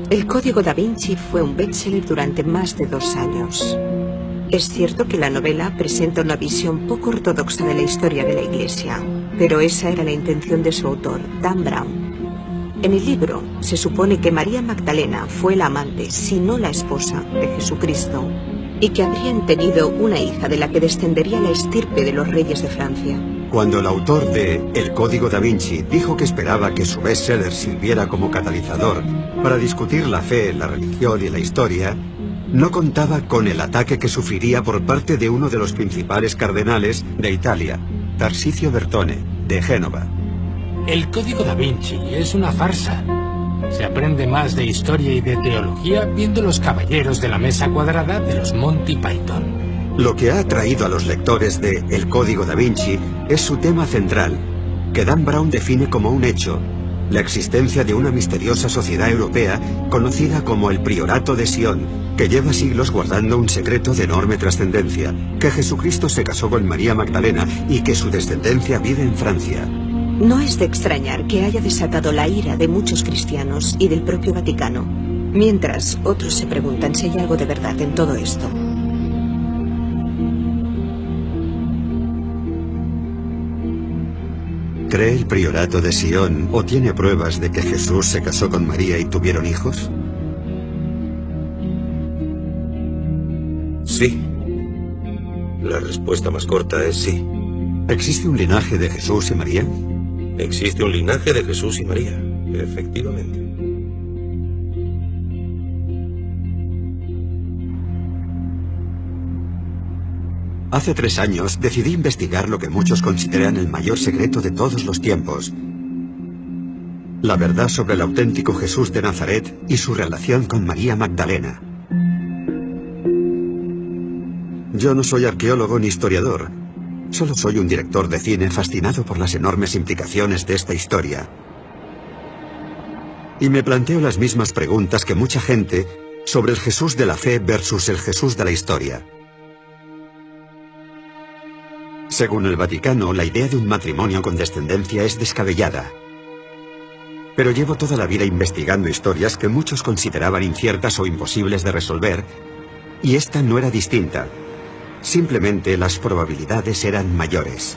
El Código da Vinci fue un bestseller durante más de 2 años. Es cierto que la novela presenta una visión poco ortodoxa de la historia de la Iglesia, pero esa era la intención de su autor, Dan Brown. En el libro se supone que María Magdalena fue la amante, si no la esposa, de Jesucristo, y que habrían tenido una hija de la que descendería la estirpe de los reyes de Francia. Cuando el autor de El Código da Vinci dijo que esperaba que su bestseller sirviera como catalizador para discutir la fe, la religión y la historia, no contaba con el ataque que sufriría por parte de uno de los principales cardenales de Italia, Tarcisio Bertone, de Génova. El Código da Vinci es una farsa. Se aprende más de historia y de teología viendo Los Caballeros de la Mesa Cuadrada de los Monty Python. Lo que ha atraído a los lectores de El Código da Vinci es su tema central, que Dan Brown define como un hecho, la existencia de una misteriosa sociedad europea conocida como el Priorato de Sion, que lleva siglos guardando un secreto de enorme trascendencia, que Jesucristo se casó con María Magdalena y que su descendencia vive en Francia. No es de extrañar que haya desatado la ira de muchos cristianos y del propio Vaticano, mientras otros se preguntan si hay algo de verdad en todo esto. ¿Cree el Priorato de Sion o tiene pruebas de que Jesús se casó con María y tuvieron hijos? Sí. La respuesta más corta es sí. ¿Existe un linaje de Jesús y María? Existe un linaje de Jesús y María, efectivamente. Hace 3 años decidí investigar lo que muchos consideran el mayor secreto de todos los tiempos. La verdad sobre el auténtico Jesús de Nazaret y su relación con María Magdalena. Yo no soy arqueólogo ni historiador. Solo soy un director de cine fascinado por las enormes implicaciones de esta historia. Y me planteo las mismas preguntas que mucha gente sobre el Jesús de la fe versus el Jesús de la historia. Según el Vaticano, la idea de un matrimonio con descendencia es descabellada. Pero llevo toda la vida investigando historias que muchos consideraban inciertas o imposibles de resolver, y esta no era distinta. Simplemente las probabilidades eran mayores.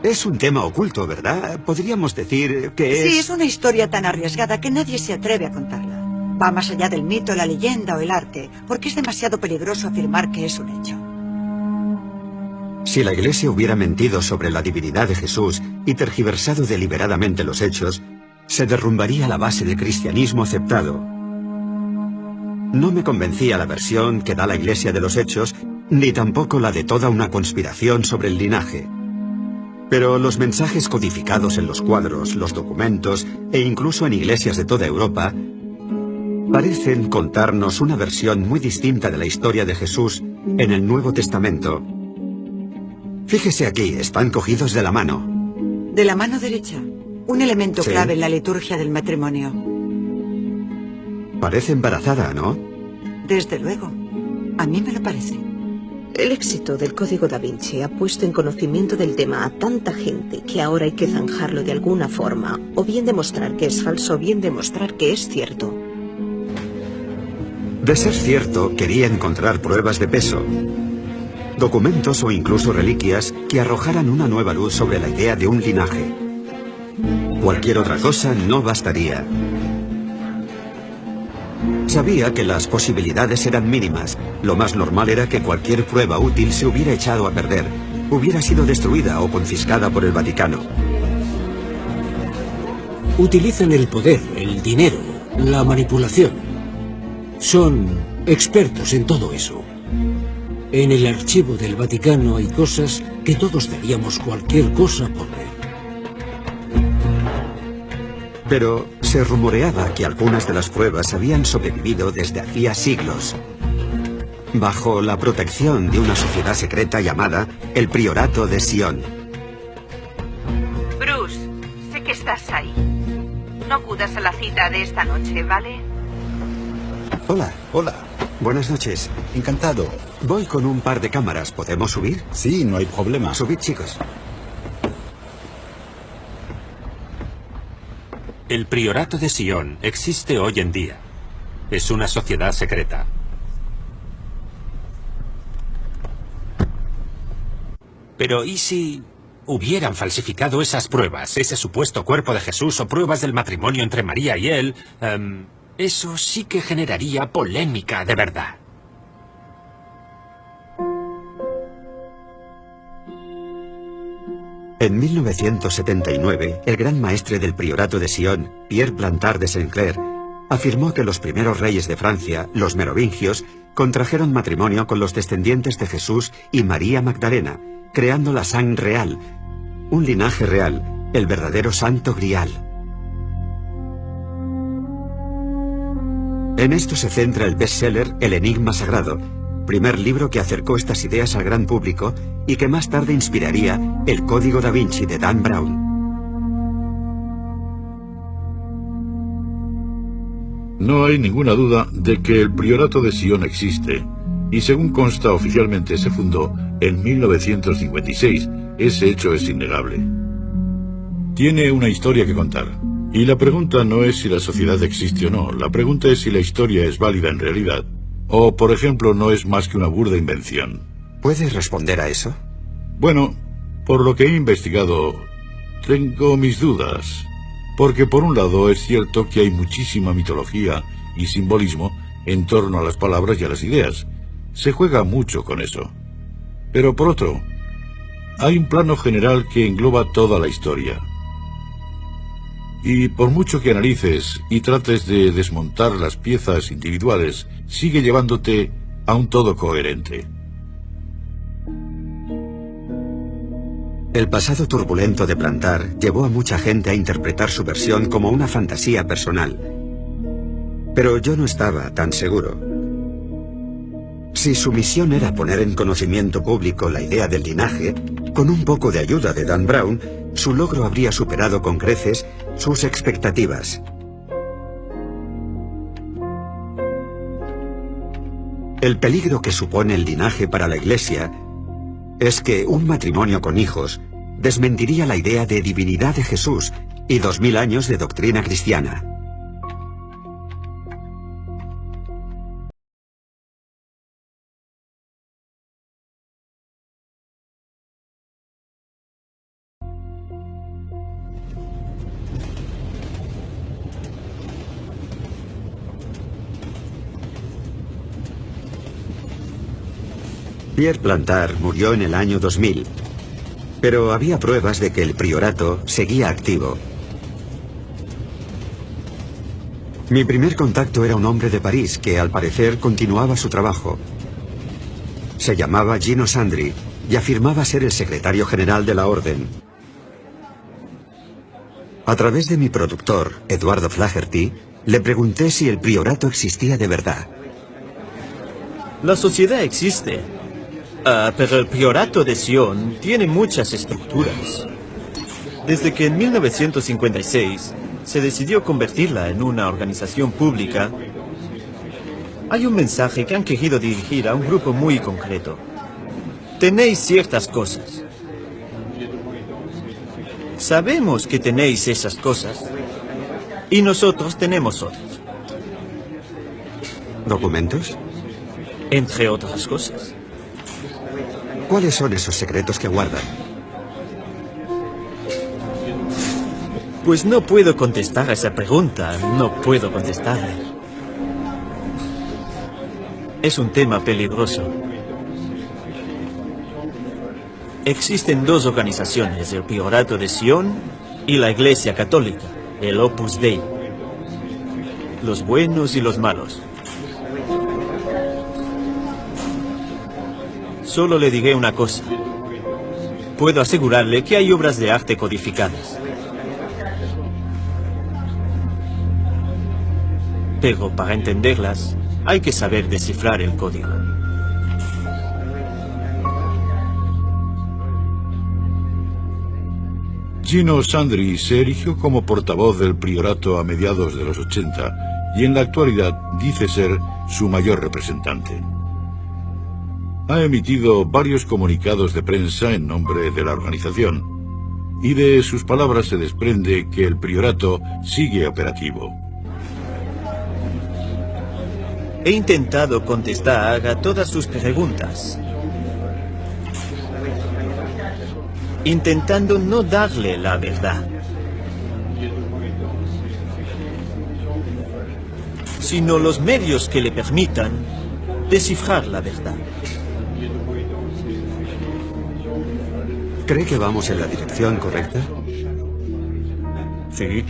Es un tema oculto, ¿verdad? Podríamos decir que es... Sí, es una historia tan arriesgada que nadie se atreve a contarla. Va más allá del mito, la leyenda o el arte, porque es demasiado peligroso afirmar que es un hecho. Si la Iglesia hubiera mentido sobre la divinidad de Jesús y tergiversado deliberadamente los hechos, se derrumbaría la base del cristianismo aceptado. No me convencía la versión que da la Iglesia de los hechos, ni tampoco la de toda una conspiración sobre el linaje. Pero los mensajes codificados en los cuadros, los documentos e incluso en iglesias de toda Europa parecen contarnos una versión muy distinta de la historia de Jesús en el Nuevo Testamento. Fíjese aquí, están cogidos de la mano. De la mano derecha, un elemento Sí. clave en la liturgia del matrimonio. Parece embarazada, ¿no? Desde luego, a mí me lo parece. El éxito del Código da Vinci ha puesto en conocimiento del tema a tanta gente que ahora hay que zanjarlo de alguna forma, o bien demostrar que es falso, o bien demostrar que es cierto. De ser cierto, quería encontrar pruebas de peso. Documentos o incluso reliquias que arrojaran una nueva luz sobre la idea de un linaje. Cualquier otra cosa no bastaría. Sabía que las posibilidades eran mínimas. Lo más normal era que cualquier prueba útil se hubiera echado a perder, hubiera sido destruida o confiscada por el Vaticano. Utilizan el poder, el dinero, la manipulación. Son expertos en todo eso. En el archivo del Vaticano hay cosas que todos daríamos cualquier cosa por ver. Pero se rumoreaba que algunas de las pruebas habían sobrevivido desde hacía siglos, bajo la protección de una sociedad secreta llamada el Priorato de Sion. Bruce, sé que estás ahí. No acudas a la cita de esta noche, ¿vale? Hola. Hola. Buenas noches. Encantado. Voy con un par de cámaras. ¿Podemos subir? Sí, no hay problema. Subid, chicos. El Priorato de Sion existe hoy en día. Es una sociedad secreta. Pero ¿y si hubieran falsificado esas pruebas, ese supuesto cuerpo de Jesús o pruebas del matrimonio entre María y él? Eso sí que generaría polémica de verdad. En 1979, el gran maestre del Priorato de Sion, Pierre Plantard de Saint-Clair, afirmó que los primeros reyes de Francia, los merovingios, contrajeron matrimonio con los descendientes de Jesús y María Magdalena, creando la Sang Real, un linaje real, el verdadero Santo Grial. En esto se centra el bestseller El Enigma Sagrado, primer libro que acercó estas ideas al gran público y que más tarde inspiraría El Código da Vinci de Dan Brown. No hay ninguna duda de que el Priorato de Sion existe, y según consta oficialmente se fundó en 1956. Ese hecho es innegable. Tiene una historia que contar, y la pregunta no es si la sociedad existe o no, la pregunta es si la historia es válida en realidad, o, por ejemplo, no es más que una burda invención. ¿Puedes responder a eso? Bueno, por lo que he investigado, tengo mis dudas. Porque por un lado es cierto que hay muchísima mitología y simbolismo en torno a las palabras y a las ideas. Se juega mucho con eso. Pero por otro, hay un plano general que engloba toda la historia. Y por mucho que analices y trates de desmontar las piezas individuales, sigue llevándote a un todo coherente. El pasado turbulento de Plantard llevó a mucha gente a interpretar su versión como una fantasía personal. Pero yo no estaba tan seguro. Si su misión era poner en conocimiento público la idea del linaje, con un poco de ayuda de Dan Brown, su logro habría superado con creces sus expectativas. El peligro que supone el linaje para la Iglesia es que un matrimonio con hijos desmentiría la idea de divinidad de Jesús y 2000 años de doctrina cristiana. Pierre Plantard murió en el año 2000, pero había pruebas de que el priorato seguía activo. Mi primer contacto era un hombre de París que, al parecer, continuaba su trabajo. Se llamaba Gino Sandri y afirmaba ser el secretario general de la orden. A través de mi productor, Eduardo Flaherty, le pregunté si el priorato existía de verdad. La sociedad existe. Pero el Priorato de Sion tiene muchas estructuras. Desde que en 1956 se decidió convertirla en una organización pública, hay un mensaje que han querido dirigir a un grupo muy concreto. Tenéis ciertas cosas. Sabemos que tenéis esas cosas y nosotros tenemos otras. ¿Documentos? Entre otras cosas. ¿Cuáles son esos secretos que guardan? Pues no puedo contestar a esa pregunta, no puedo contestarle. Es un tema peligroso. Existen dos organizaciones, el Priorato de Sion y la Iglesia Católica, el Opus Dei. Los buenos y los malos. Solo le diré una cosa. Puedo asegurarle que hay obras de arte codificadas. Pero para entenderlas, hay que saber descifrar el código. Gino Sandri se erigió como portavoz del priorato a mediados de los 80 y en la actualidad dice ser su mayor representante. Ha emitido varios comunicados de prensa en nombre de la organización, y de sus palabras se desprende que el priorato sigue operativo. He intentado contestar a todas sus preguntas, intentando no darle la verdad, sino los medios que le permitan descifrar la verdad. ¿Cree que vamos en la dirección correcta? Sí.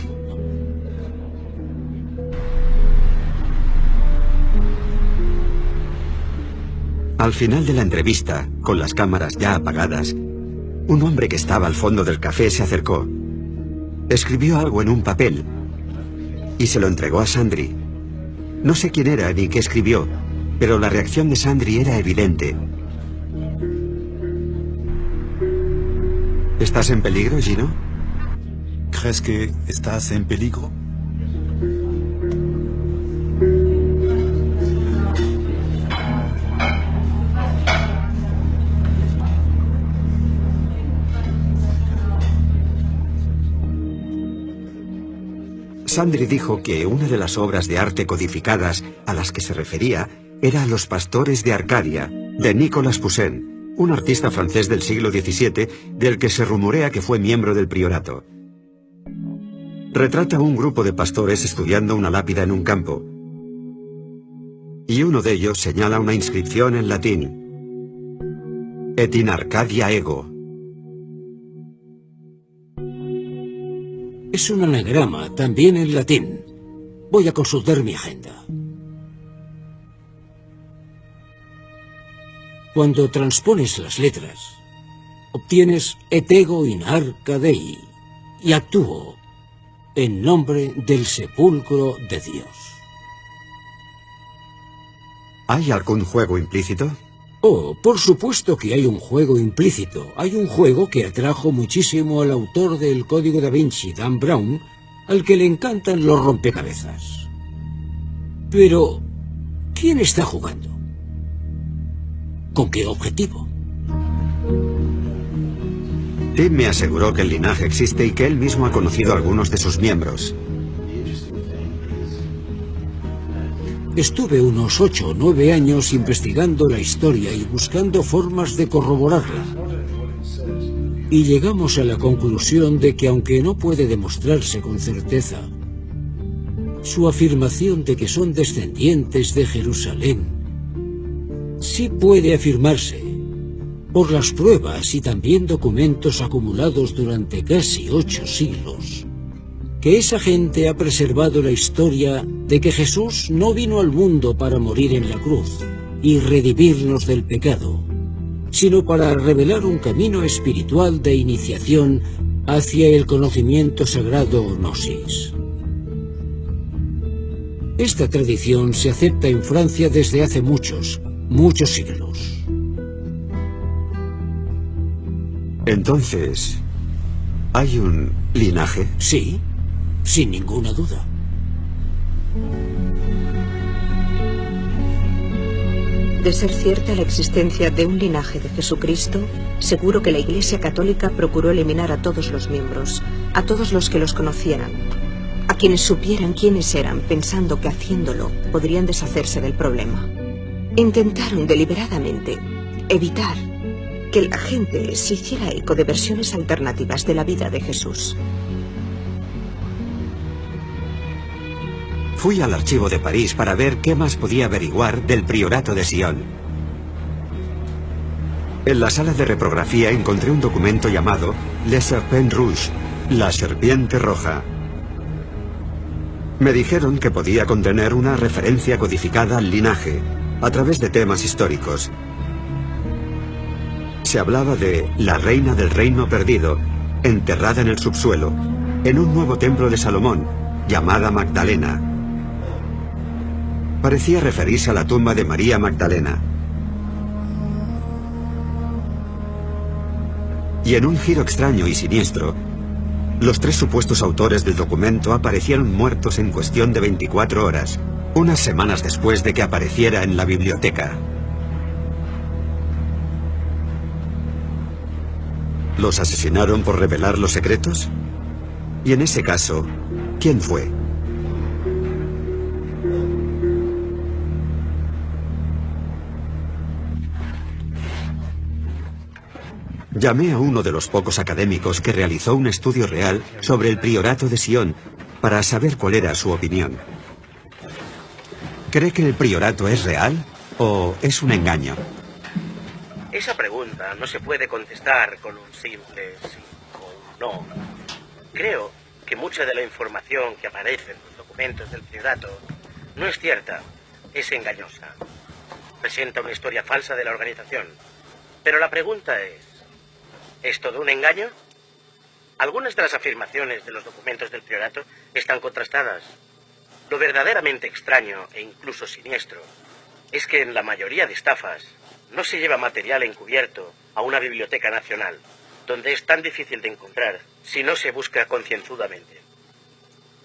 Al final de la entrevista, con las cámaras ya apagadas, un hombre que estaba al fondo del café se acercó. Escribió algo en un papel y se lo entregó a Sandri. No sé quién era ni qué escribió, pero la reacción de Sandri era evidente. ¿Estás en peligro, Gino? ¿Crees que estás en peligro? Sandri dijo que una de las obras de arte codificadas a las que se refería era Los pastores de Arcadia, de Nicolas Poussin, un artista francés del siglo XVII del que se rumorea que fue miembro del priorato. Retrata a un grupo de pastores estudiando una lápida en un campo, y uno de ellos señala una inscripción en latín: Et in Arcadia ego. Es un anagrama, también en latín. Voy a consultar mi agenda. Cuando transpones las letras, obtienes et ego in arca Dei y actúo en nombre del sepulcro de Dios. ¿Hay algún juego implícito? Oh, por supuesto que hay un juego implícito. Hay un juego que atrajo muchísimo al autor del Código da Vinci, Dan Brown, al que le encantan los rompecabezas. Pero, ¿quién está jugando? ¿Con qué objetivo? Tim me aseguró que el linaje existe y que él mismo ha conocido a algunos de sus miembros. Estuve unos 8 o 9 años investigando la historia y buscando formas de corroborarla. Y llegamos a la conclusión de que, aunque no puede demostrarse con certeza, su afirmación de que son descendientes de Jerusalén sí puede afirmarse por las pruebas y también documentos acumulados durante casi 8 siglos. Que esa gente ha preservado la historia de que Jesús no vino al mundo para morir en la cruz y redimirnos del pecado, sino para revelar un camino espiritual de iniciación hacia el conocimiento sagrado o gnosis. Esta tradición se acepta en Francia desde hace muchos siglos. Entonces, ¿hay un linaje? Sí. Sin ninguna duda. De ser cierta la existencia de un linaje de Jesucristo, seguro que la Iglesia Católica procuró eliminar a todos los miembros, a todos los que los conocieran, a quienes supieran quiénes eran, pensando que haciéndolo podrían deshacerse del problema. Intentaron deliberadamente evitar que la gente se hiciera eco de versiones alternativas de la vida de Jesús. Fui al archivo de París para ver qué más podía averiguar del priorato de Sion. En la sala de reprografía encontré un documento llamado Le Serpent Rouge, la serpiente roja. Me dijeron que podía contener una referencia codificada al linaje, a través de temas históricos. Se hablaba de la reina del reino perdido, enterrada en el subsuelo, en un nuevo templo de Salomón, llamada Magdalena. Parecía referirse a la tumba de María Magdalena. Y en un giro extraño y siniestro, los 3 supuestos autores del documento aparecieron muertos en cuestión de 24 horas, unas semanas después de que apareciera en la biblioteca. ¿Los asesinaron por revelar los secretos? Y en ese caso, ¿quién fue? Llamé a uno de los pocos académicos que realizó un estudio real sobre el priorato de Sion para saber cuál era su opinión. ¿Cree que el priorato es real o es un engaño? Esa pregunta no se puede contestar con un simple sí o un no. Creo que mucha de la información que aparece en los documentos del priorato no es cierta, es engañosa. Presenta una historia falsa de la organización. Pero la pregunta ¿es todo un engaño? Algunas de las afirmaciones de los documentos del priorato están contrastadas. Lo verdaderamente extraño e incluso siniestro es que en la mayoría de estafas no se lleva material encubierto a una biblioteca nacional, donde es tan difícil de encontrar si no se busca concienzudamente.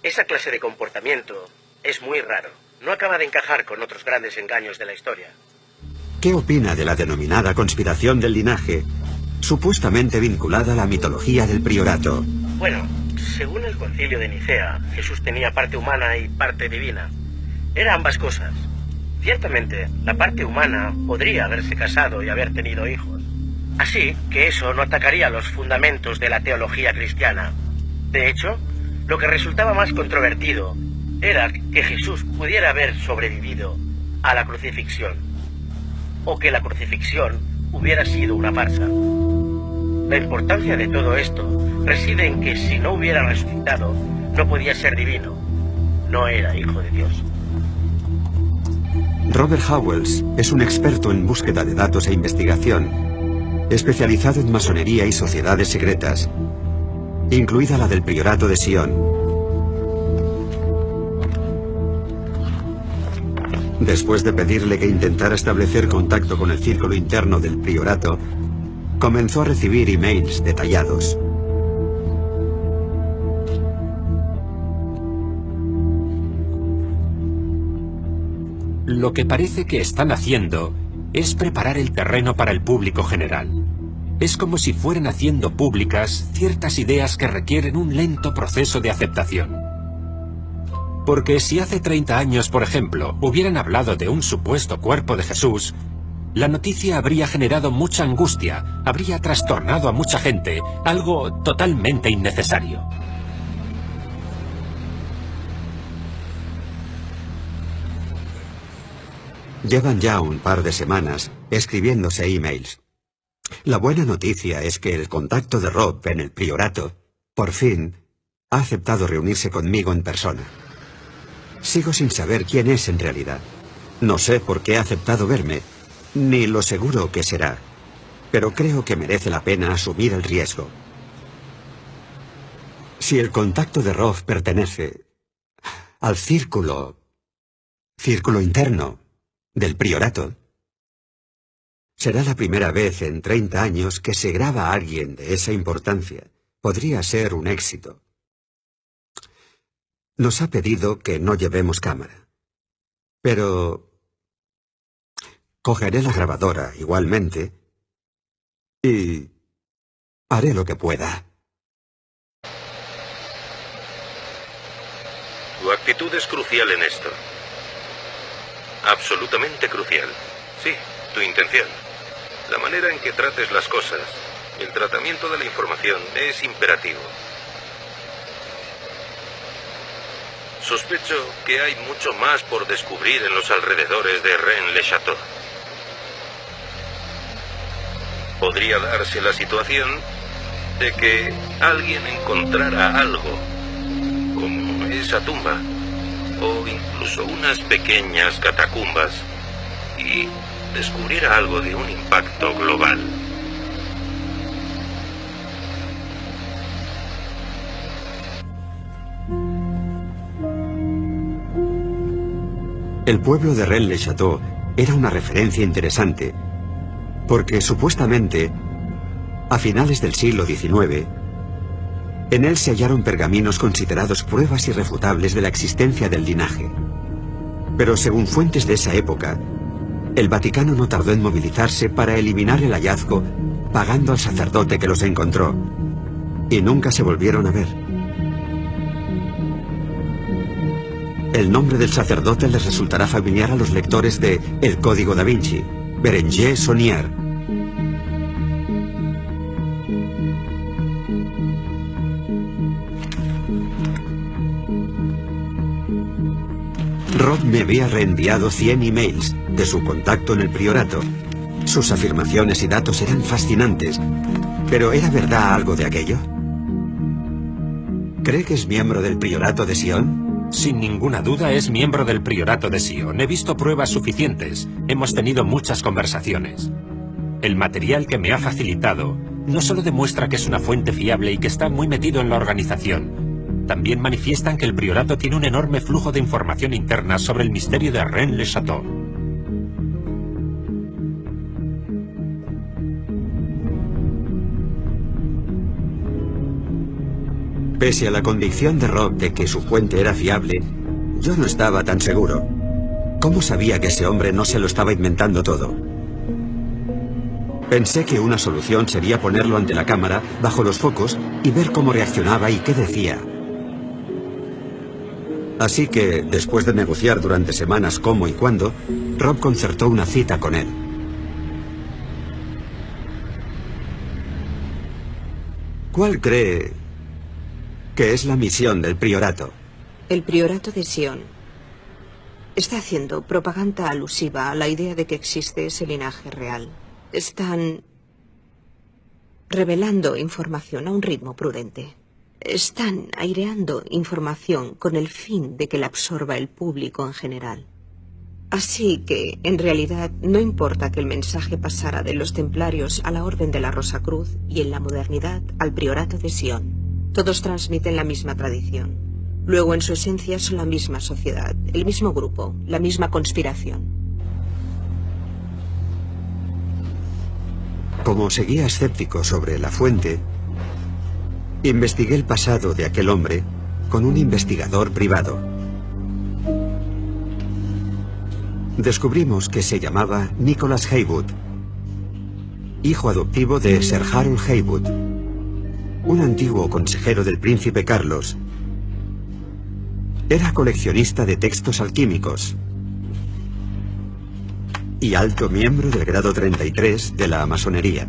Esa clase de comportamiento es muy raro. No acaba de encajar con otros grandes engaños de la historia. ¿Qué opina de la denominada conspiración del linaje, supuestamente vinculada a la mitología del priorato? Bueno, según el Concilio de Nicea, Jesús tenía parte humana y parte divina. Era ambas cosas. Ciertamente, la parte humana podría haberse casado y haber tenido hijos. Así que eso no atacaría los fundamentos de la teología cristiana. De hecho, lo que resultaba más controvertido era que Jesús pudiera haber sobrevivido a la crucifixión, o que la crucifixión hubiera sido una farsa. La importancia de todo esto reside en que si no hubiera resucitado, no podía ser divino. No era hijo de Dios. Robert Howells es un experto en búsqueda de datos e investigación, especializado en masonería y sociedades secretas, incluida la del priorato de Sion. Después de pedirle que intentara establecer contacto con el círculo interno del priorato, comenzó a recibir emails detallados. Lo que parece que están haciendo es preparar el terreno para el público general. Es como si fueran haciendo públicas ciertas ideas que requieren un lento proceso de aceptación. Porque si hace 30 años, por ejemplo, hubieran hablado de un supuesto cuerpo de Jesús, la noticia habría generado mucha angustia, habría trastornado a mucha gente, algo totalmente innecesario. Llevan ya un par de semanas escribiéndose emails. La buena noticia es que el contacto de Rob en el priorato, por fin, ha aceptado reunirse conmigo en persona. Sigo sin saber quién es en realidad. No sé por qué ha aceptado verme, ni lo seguro que será, pero creo que merece la pena asumir el riesgo. Si el contacto de Rob pertenece al círculo interno del priorato, será la primera vez en 30 años que se graba a alguien de esa importancia. Podría ser un éxito. Nos ha pedido que no llevemos cámara, pero cogeré la grabadora igualmente y haré lo que pueda. Tu actitud es crucial en esto. Absolutamente crucial. Sí, tu intención. La manera en que trates las cosas, el tratamiento de la información es imperativo. Sospecho que hay mucho más por descubrir en los alrededores de Rennes-le-Château. Podría darse la situación de que alguien encontrara algo, como esa tumba, o incluso unas pequeñas catacumbas, y descubriera algo de un impacto global. El pueblo de Rennes-le-Château era una referencia interesante, porque supuestamente, a finales del siglo XIX, en él se hallaron pergaminos considerados pruebas irrefutables de la existencia del linaje. Pero según fuentes de esa época, el Vaticano no tardó en movilizarse para eliminar el hallazgo, pagando al sacerdote que los encontró. Y nunca se volvieron a ver. El nombre del sacerdote les resultará familiar a los lectores de El Código da Vinci, Berenguer Saunier. Rob me había reenviado 100 emails de su contacto en el priorato. Sus afirmaciones y datos eran fascinantes, pero ¿era verdad algo de aquello? ¿Cree que es miembro del priorato de Sion? Sin ninguna duda es miembro del priorato de Sion. He visto pruebas suficientes. Hemos tenido muchas conversaciones. El material que me ha facilitado no solo demuestra que es una fuente fiable y que está muy metido en la organización, también manifiestan que el priorato tiene un enorme flujo de información interna sobre el misterio de Rennes-le-Château. Pese a la convicción de Rob de que su fuente era fiable, yo no estaba tan seguro. ¿Cómo sabía que ese hombre no se lo estaba inventando todo? Pensé que una solución sería ponerlo ante la cámara, bajo los focos, y ver cómo reaccionaba y qué decía. Así que, después de negociar durante semanas cómo y cuándo, Rob concertó una cita con él. ¿Cuál cree que es la misión del priorato? El priorato de Sion está haciendo propaganda alusiva a la idea de que existe ese linaje real. Están revelando información a un ritmo prudente. Están aireando información con el fin de que la absorba el público en general. Así que, en realidad, no importa que el mensaje pasara de los templarios a la Orden de la Rosa Cruz y en la modernidad al priorato de Sion. Todos transmiten la misma tradición. Luego, en su esencia, son la misma sociedad, el mismo grupo, la misma conspiración. Como seguía escéptico sobre la fuente, investigué el pasado de aquel hombre con un investigador privado. Descubrimos que se llamaba Nicholas Haywood, hijo adoptivo de Sir Harold Haywood, un antiguo consejero del príncipe Carlos. Era coleccionista de textos alquímicos y alto miembro del grado 33 de la masonería.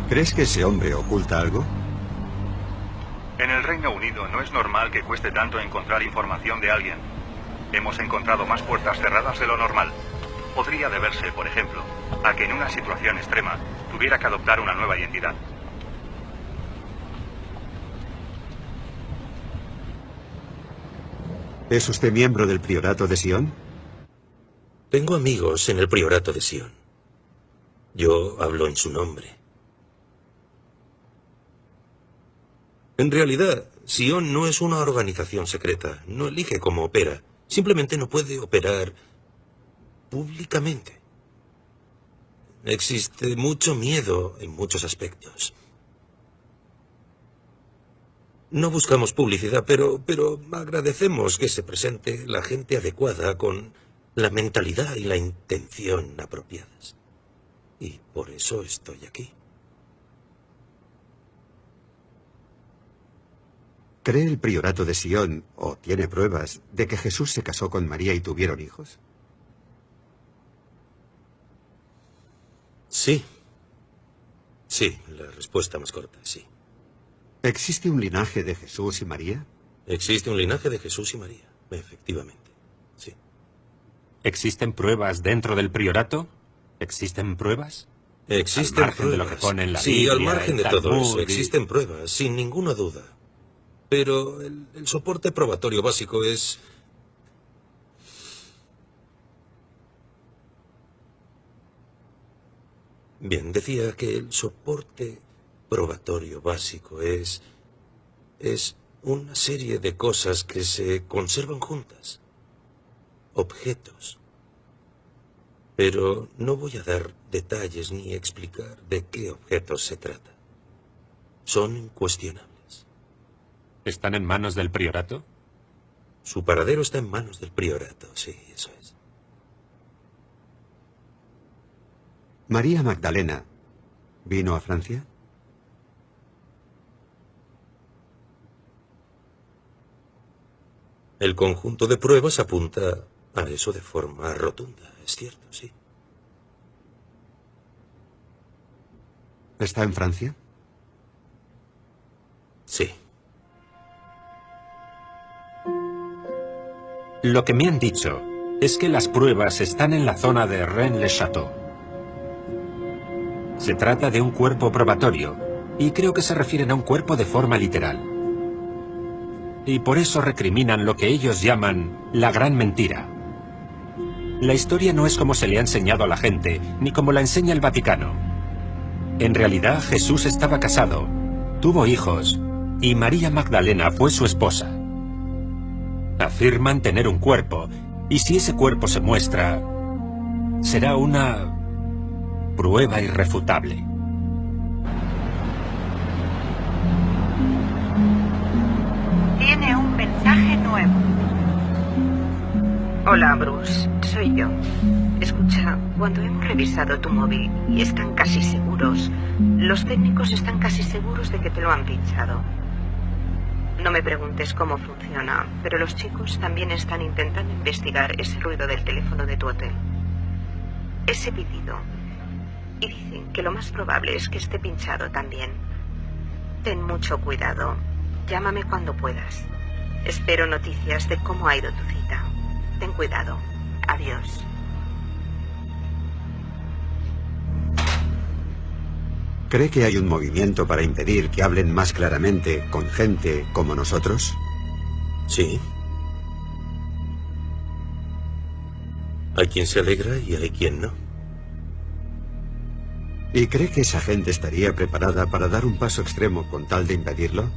¿Crees que ese hombre oculta algo? En el Reino Unido no es normal que cueste tanto encontrar información de alguien. Hemos encontrado más puertas cerradas de lo normal. Podría deberse, por ejemplo, a que en una situación extrema tuviera que adoptar una nueva identidad. ¿Es usted miembro del priorato de Sion? Tengo amigos en el priorato de Sion. Yo hablo en su nombre. En realidad, Sion no es una organización secreta. No elige cómo opera. Simplemente no puede operar públicamente. Existe mucho miedo en muchos aspectos. No buscamos publicidad, pero agradecemos que se presente la gente adecuada con la mentalidad y la intención apropiadas. Y por eso estoy aquí. ¿Cree el priorato de Sion, o tiene pruebas, de que Jesús se casó con María y tuvieron hijos? Sí. Sí, la respuesta más corta, sí. ¿Existe un linaje de Jesús y María? Existe un linaje de Jesús y María, efectivamente, sí. ¿Existen pruebas dentro del priorato? ¿Existen pruebas? Existen al margen pruebas. De lo que pone en la sí, Biblia, al margen de todo eso, y... existen pruebas, sin ninguna duda. Pero el soporte probatorio básico es... Bien, decía que el soporte probatorio básico es una serie de cosas que se conservan juntas. Objetos. Pero no voy a dar detalles ni explicar de qué objetos se trata. Son incuestionables. ¿Están en manos del priorato? Su paradero está en manos del priorato, sí, eso es. María Magdalena vino a Francia. El conjunto de pruebas apunta a eso de forma rotunda, es cierto, sí. ¿Está en Francia? Sí. Lo que me han dicho es que las pruebas están en la zona de Rennes-le-Château. Se trata de un cuerpo probatorio, y creo que se refieren a un cuerpo de forma literal. Y por eso recriminan lo que ellos llaman la gran mentira. La historia no es como se le ha enseñado a la gente, ni como la enseña el Vaticano. En realidad, Jesús estaba casado, tuvo hijos, y María Magdalena fue su esposa. Afirman tener un cuerpo, y si ese cuerpo se muestra, será una prueba irrefutable. Tiene un mensaje nuevo. Hola, Bruce. Soy yo. Escucha, cuando hemos revisado tu móvil y están casi seguros, los técnicos están casi seguros de que te lo han pinchado. No me preguntes cómo funciona, pero los chicos también están intentando investigar ese ruido del teléfono de tu hotel. Ese pitido. Y dicen que lo más probable es que esté pinchado también. Ten mucho cuidado. Llámame cuando puedas. Espero noticias de cómo ha ido tu cita. Ten cuidado. Adiós. ¿Cree que hay un movimiento para impedir que hablen más claramente con gente como nosotros? Sí. Hay quien se alegra y hay quien no. ¿Y cree que esa gente estaría preparada para dar un paso extremo con tal de impedirlo?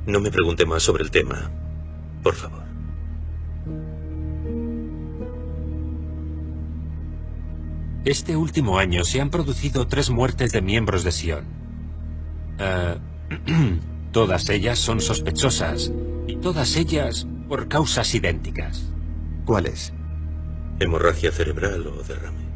No me pregunte más sobre el tema, por favor. Este último año se han producido 3 muertes de miembros de Sion. Todas ellas son sospechosas, y todas ellas por causas idénticas. ¿Cuáles? Hemorragia cerebral o derrame.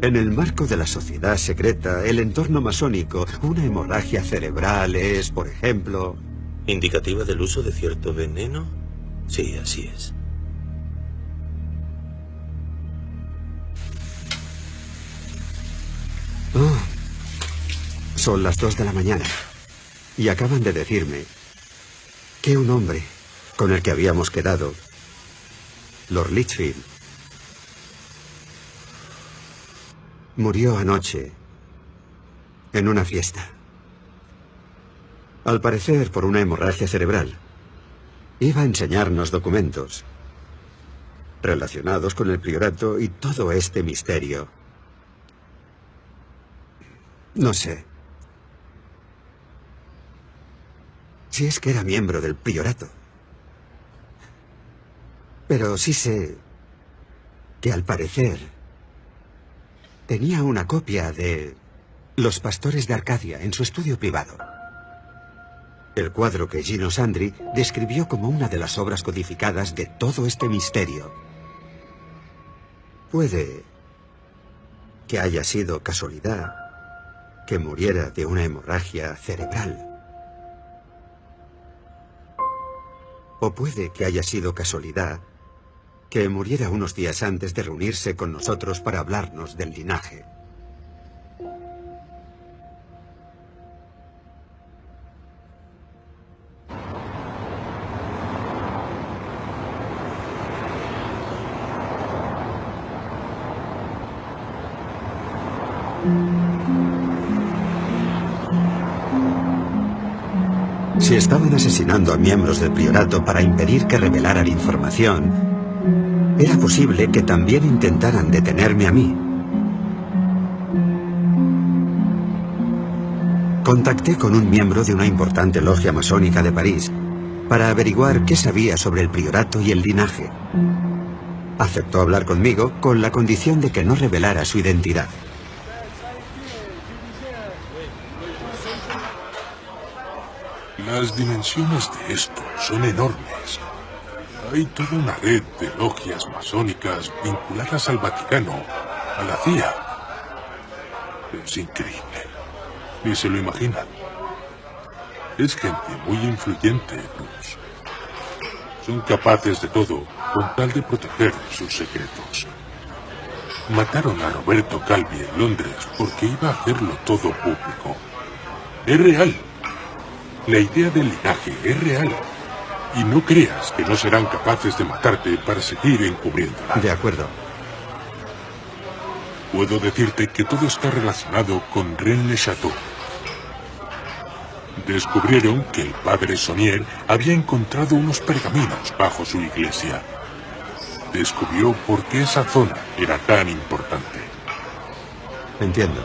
En el marco de la sociedad secreta, el entorno masónico, una hemorragia cerebral es, por ejemplo... ¿Indicativa del uso de cierto veneno? Sí, así es. Oh, son las 2 de la mañana y acaban de decirme que un hombre con el que habíamos quedado, Lord Litchfield, murió anoche en una fiesta. Al parecer por una hemorragia cerebral. Iba a enseñarnos documentos relacionados con el priorato y todo este misterio. No sé si es que era miembro del priorato, pero sí sé que al parecer tenía una copia de Los Pastores de Arcadia en su estudio privado. El cuadro que Gino Sandri describió como una de las obras codificadas de todo este misterio. Puede que haya sido casualidad que muriera de una hemorragia cerebral. O puede que haya sido casualidad que muriera unos días antes de reunirse con nosotros para hablarnos del linaje. Si estaban asesinando a miembros del priorato para impedir que revelaran información, era posible que también intentaran detenerme a mí. Contacté con un miembro de una importante logia masónica de París para averiguar qué sabía sobre el priorato y el linaje. Aceptó hablar conmigo con la condición de que no revelara su identidad. Las dimensiones de esto son enormes. Hay toda una red de logias masónicas vinculadas al Vaticano, a la CIA. Es increíble. Ni se lo imaginan. Es gente muy influyente, Bruce. Son capaces de todo con tal de proteger sus secretos. Mataron a Roberto Calvi en Londres porque iba a hacerlo todo público. Es real. La idea del linaje es real. Y no creas que no serán capaces de matarte para seguir encubriéndola. De acuerdo. Puedo decirte que todo está relacionado con Rennes-le-Château. Descubrieron que el padre Saunier había encontrado unos pergaminos bajo su iglesia. Descubrió por qué esa zona era tan importante. Entiendo.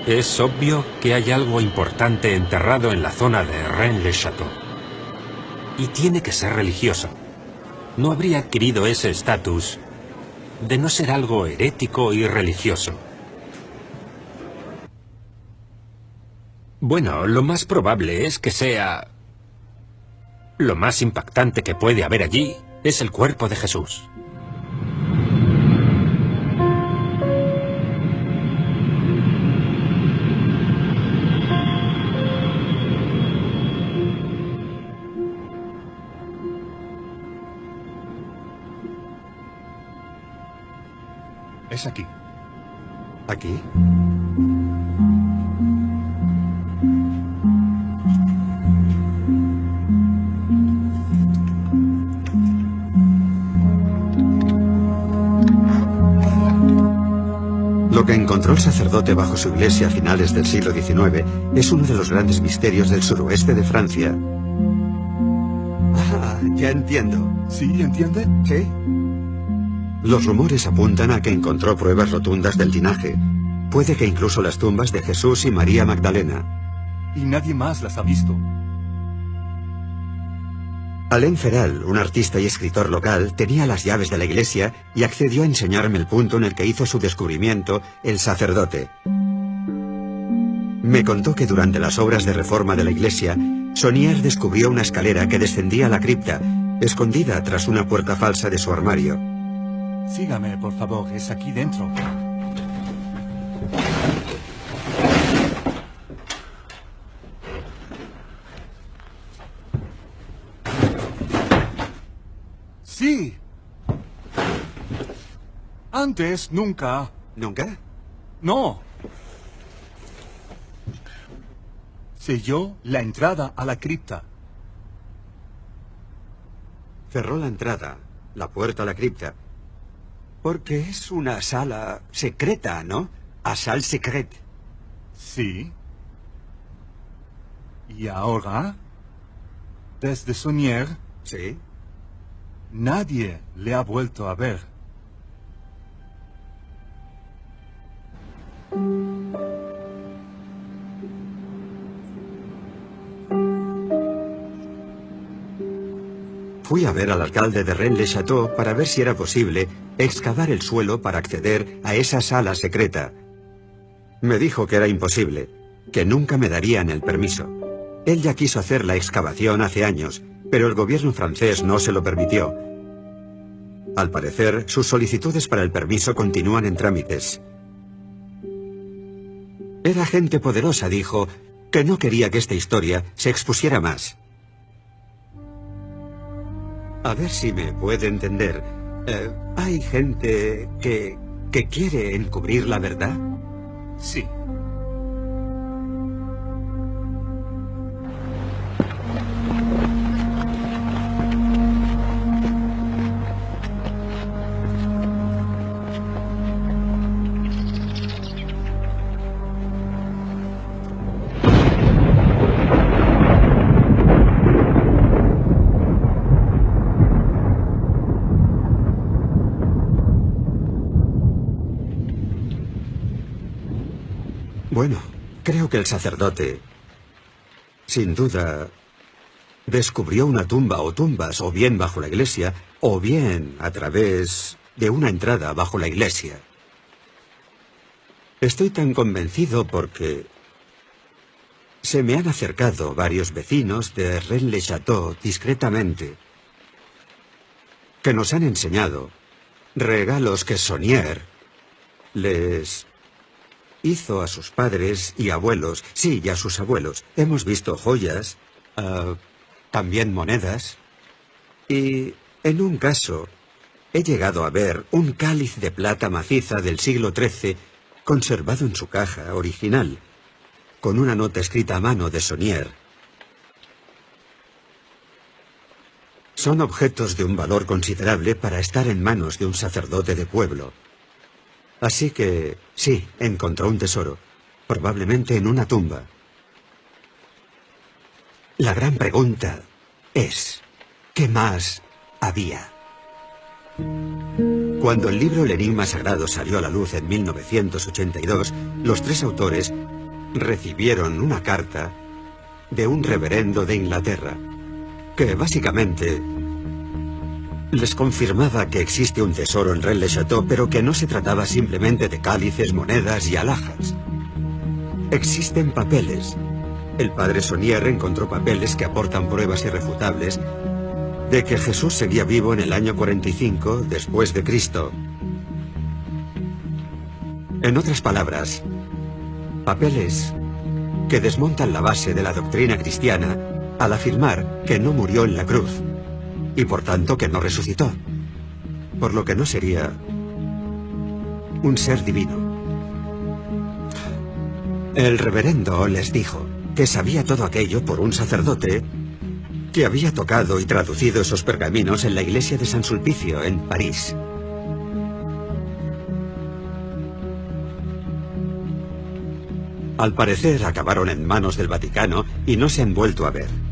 Es obvio que hay algo importante enterrado en la zona de Rennes-le-Château. Y tiene que ser religioso. No habría adquirido ese estatus de no ser algo herético y religioso. Bueno, lo más probable es que sea... Lo más impactante que puede haber allí es el cuerpo de Jesús. Es aquí. ¿Aquí? Lo que encontró el sacerdote bajo su iglesia a finales del siglo XIX es uno de los grandes misterios del suroeste de Francia. Ah, ya entiendo. ¿Sí, entiende? Sí. Los rumores apuntan a que encontró pruebas rotundas del linaje. Puede que incluso las tumbas de Jesús y María Magdalena. Y nadie más las ha visto. Alain Feral, un artista y escritor local, tenía las llaves de la iglesia y accedió a enseñarme el punto en el que hizo su descubrimiento el sacerdote. Me contó que durante las obras de reforma de la iglesia, Saunier descubrió una escalera que descendía a la cripta, escondida tras una puerta falsa de su armario. Sígame, por favor, es aquí dentro. Sí. Antes, nunca. ¿Nunca? No. Selló la entrada a la cripta. Cerró la entrada, la puerta a la cripta. Porque es una sala secreta, ¿no? A salle secrète. Sí. Y ahora, desde Saunier, sí, nadie le ha vuelto a ver. Fui a ver al alcalde de Rennes-le-Château para ver si era posible excavar el suelo para acceder a esa sala secreta. Me dijo que era imposible, que nunca me darían el permiso. Él ya quiso hacer la excavación hace años, pero el gobierno francés no se lo permitió. Al parecer, sus solicitudes para el permiso continúan en trámites. Era gente poderosa, dijo, que no quería que esta historia se expusiera más. A ver si me puede entender. ¿Hay gente que quiere encubrir la verdad? Sí. Bueno, creo que el sacerdote, sin duda, descubrió una tumba o tumbas, o bien bajo la iglesia, o bien a través de una entrada bajo la iglesia. Estoy tan convencido porque se me han acercado varios vecinos de Rennes-le-Château discretamente, que nos han enseñado regalos que Saunier les hizo a sus padres y abuelos, sí, y a sus abuelos. Hemos visto joyas, también monedas, y en un caso he llegado a ver un cáliz de plata maciza del siglo XIII conservado en su caja original, con una nota escrita a mano de Saunier. Son objetos de un valor considerable para estar en manos de un sacerdote de pueblo. Así que, sí, encontró un tesoro, probablemente en una tumba. La gran pregunta es, ¿qué más había? Cuando el libro El Enigma Sagrado salió a la luz en 1982, los tres autores recibieron una carta de un reverendo de Inglaterra, que básicamente les confirmaba que existe un tesoro en Rennes-le-Château, pero que no se trataba simplemente de cálices, monedas y alhajas. Existen papeles. El padre Saunier encontró papeles que aportan pruebas irrefutables de que Jesús seguía vivo en el año 45 después de Cristo. En otras palabras, papeles que desmontan la base de la doctrina cristiana al afirmar que no murió en la cruz y por tanto que no resucitó, por lo que no sería un ser divino. El reverendo les dijo que sabía todo aquello por un sacerdote que había tocado y traducido esos pergaminos en la iglesia de San Sulpicio, en París. Al parecer acabaron en manos del Vaticano y no se han vuelto a ver.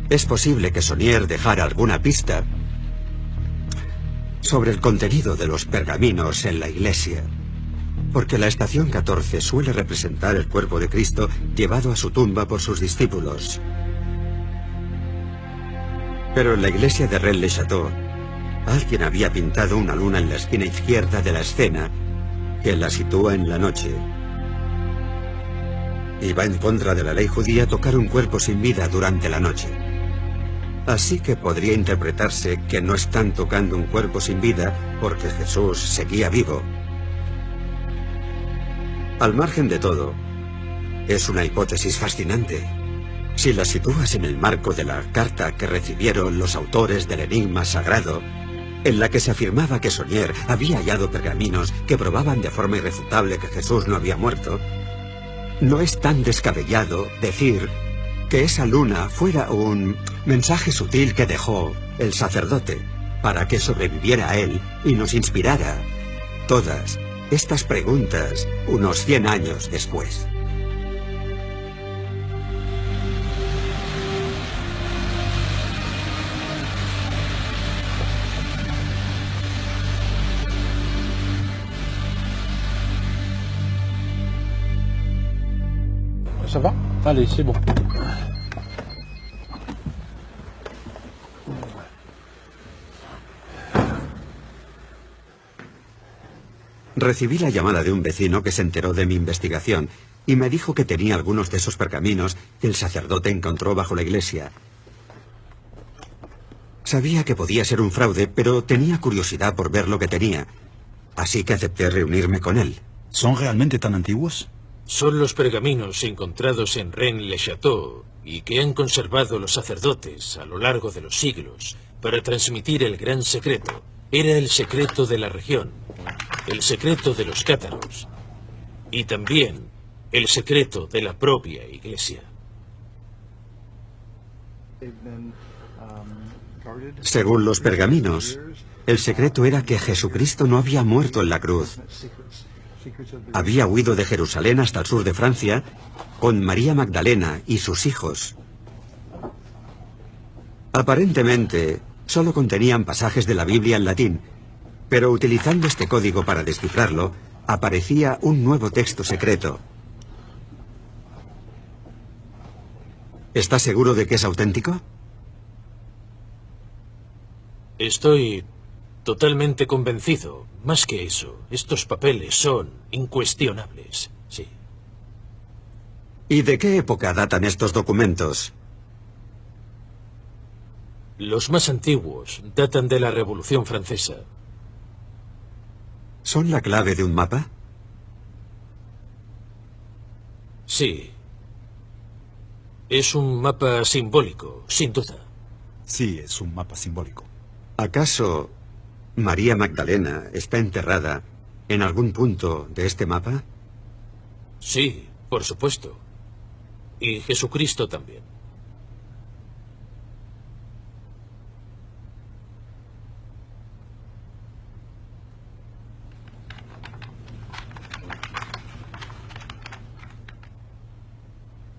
Es posible que Saunier dejara alguna pista sobre el contenido de los pergaminos en la iglesia, porque la estación 14 suele representar el cuerpo de Cristo llevado a su tumba por sus discípulos. Pero en la iglesia de Rennes-le-Château, alguien había pintado una luna en la esquina izquierda de la escena que la sitúa en la noche. Y va en contra de la ley judía tocar un cuerpo sin vida durante la noche. Así que podría interpretarse que no están tocando un cuerpo sin vida porque Jesús seguía vivo. Al margen de todo, es una hipótesis fascinante. Si la sitúas en el marco de la carta que recibieron los autores del Enigma Sagrado, en la que se afirmaba que Saunier había hallado pergaminos que probaban de forma irrefutable que Jesús no había muerto, no es tan descabellado decir que esa luna fuera un mensaje sutil que dejó el sacerdote para que sobreviviera a él y nos inspirara todas estas preguntas unos 100 años después. Ça va? Allez, c'est bon. Recibí la llamada de un vecino que se enteró de mi investigación y me dijo que tenía algunos de esos pergaminos que el sacerdote encontró bajo la iglesia. Sabía que podía ser un fraude, pero tenía curiosidad por ver lo que tenía, así que acepté reunirme con él. ¿Son realmente tan antiguos? Son los pergaminos encontrados en Rennes-le-Château y que han conservado los sacerdotes a lo largo de los siglos para transmitir el gran secreto. Era el secreto de la región, el secreto de los cátaros y también el secreto de la propia iglesia. Según los pergaminos, el secreto era que Jesucristo no había muerto en la cruz. Había huido de Jerusalén hasta el sur de Francia con María Magdalena y sus hijos. Aparentemente, solo contenían pasajes de la Biblia en latín, pero utilizando este código para descifrarlo, aparecía un nuevo texto secreto. ¿Está seguro de que es auténtico? Estoy totalmente convencido. Más que eso, estos papeles son incuestionables, sí. ¿Y de qué época datan estos documentos? Los más antiguos datan de la Revolución Francesa. ¿Son la clave de un mapa? Sí. Es un mapa simbólico, sin duda. Sí, es un mapa simbólico. ¿Acaso María Magdalena está enterrada en algún punto de este mapa? Sí, por supuesto. Y Jesucristo también.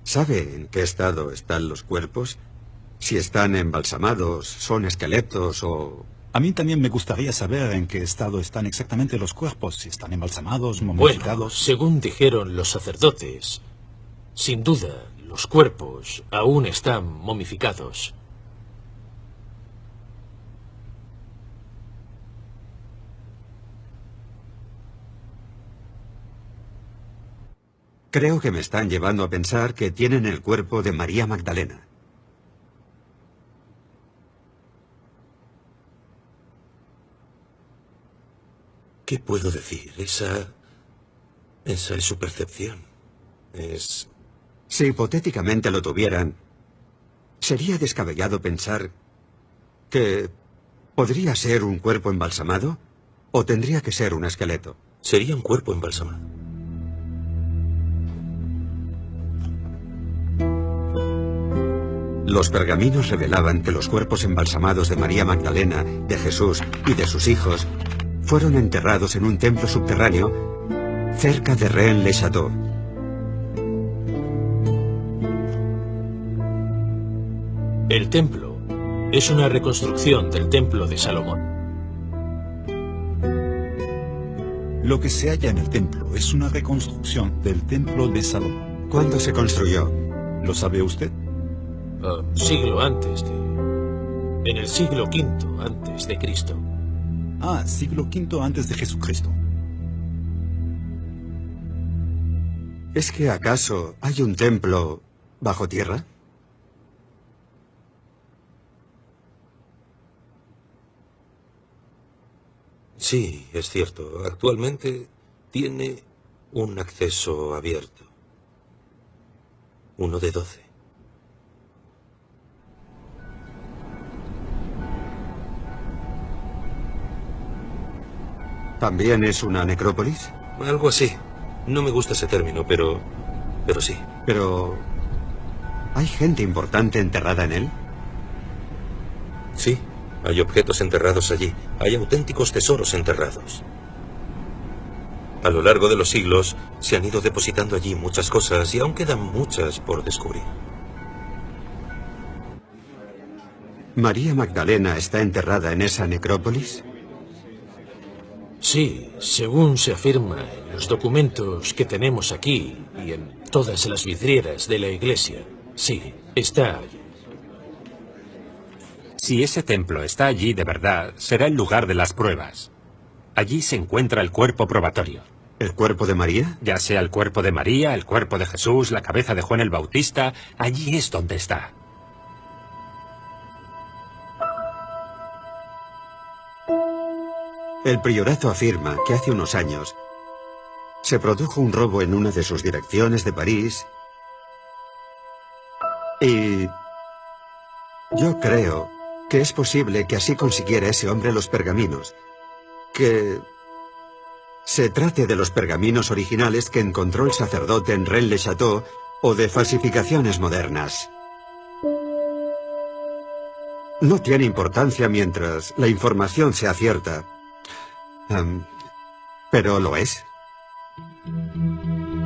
¿Sabe en qué estado están los cuerpos? Si están embalsamados, son esqueletos o... A mí también me gustaría saber en qué estado están exactamente los cuerpos, si están embalsamados, momificados... Bueno, según dijeron los sacerdotes, sin duda, los cuerpos aún están momificados. Creo que me están llevando a pensar que tienen el cuerpo de María Magdalena. ¿Qué puedo decir? Esa es su percepción. Si hipotéticamente lo tuvieran, ¿sería descabellado pensar que podría ser un cuerpo embalsamado o tendría que ser un esqueleto? Sería un cuerpo embalsamado. Los pergaminos revelaban que los cuerpos embalsamados de María Magdalena, de Jesús y de sus hijos fueron enterrados en un templo subterráneo cerca de Rennes-le-Château. El templo es una reconstrucción del templo de Salomón. Lo que se halla en el templo es una reconstrucción del templo de Salomón. ¿Cuándo se construyó? ¿Lo sabe usted? Siglo antes de... En el siglo V antes de Cristo. Ah, siglo V antes de Jesucristo. ¿Es que acaso hay un templo bajo tierra? Sí, es cierto. Actualmente tiene un acceso abierto. Uno de 12. ¿También es una necrópolis? Algo así. No me gusta ese término, pero sí. Pero... ¿hay gente importante enterrada en él? Sí, hay objetos enterrados allí. Hay auténticos tesoros enterrados. A lo largo de los siglos se han ido depositando allí muchas cosas y aún quedan muchas por descubrir. ¿María Magdalena está enterrada en esa necrópolis? Sí, según se afirma en los documentos que tenemos aquí y en todas las vidrieras de la iglesia. Sí, está allí. Si ese templo está allí de verdad, será el lugar de las pruebas. Allí se encuentra el cuerpo probatorio. ¿El cuerpo de María? Ya sea el cuerpo de María, el cuerpo de Jesús, la cabeza de Juan el Bautista, allí es donde está. El priorato afirma que hace unos años se produjo un robo en una de sus direcciones de París y yo creo que es posible que así consiguiera ese hombre los pergaminos, que se trate de los pergaminos originales que encontró el sacerdote en Rennes-le-Château o de falsificaciones modernas. No tiene importancia mientras la información sea cierta. ¿Pero lo es?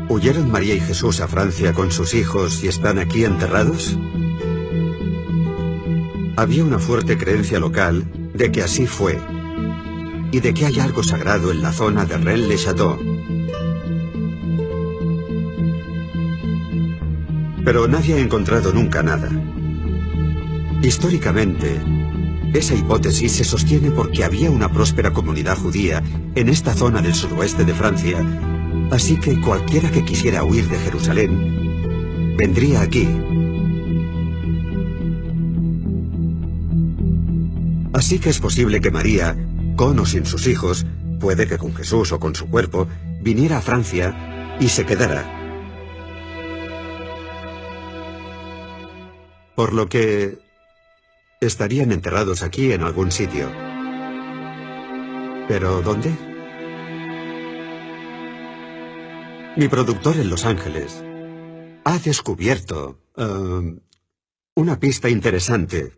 ¿Huyeron María y Jesús a Francia con sus hijos y están aquí enterrados? Había una fuerte creencia local de que así fue y de que hay algo sagrado en la zona de Rennes-le-Château. Pero nadie ha encontrado nunca nada. Históricamente, esa hipótesis se sostiene porque había una próspera comunidad judía en esta zona del suroeste de Francia, así que cualquiera que quisiera huir de Jerusalén vendría aquí. Así que es posible que María, con o sin sus hijos, puede que con Jesús o con su cuerpo, viniera a Francia y se quedara. Por lo que estarían enterrados aquí en algún sitio. ¿Pero dónde? Mi productor en Los Ángeles ha descubierto una pista interesante.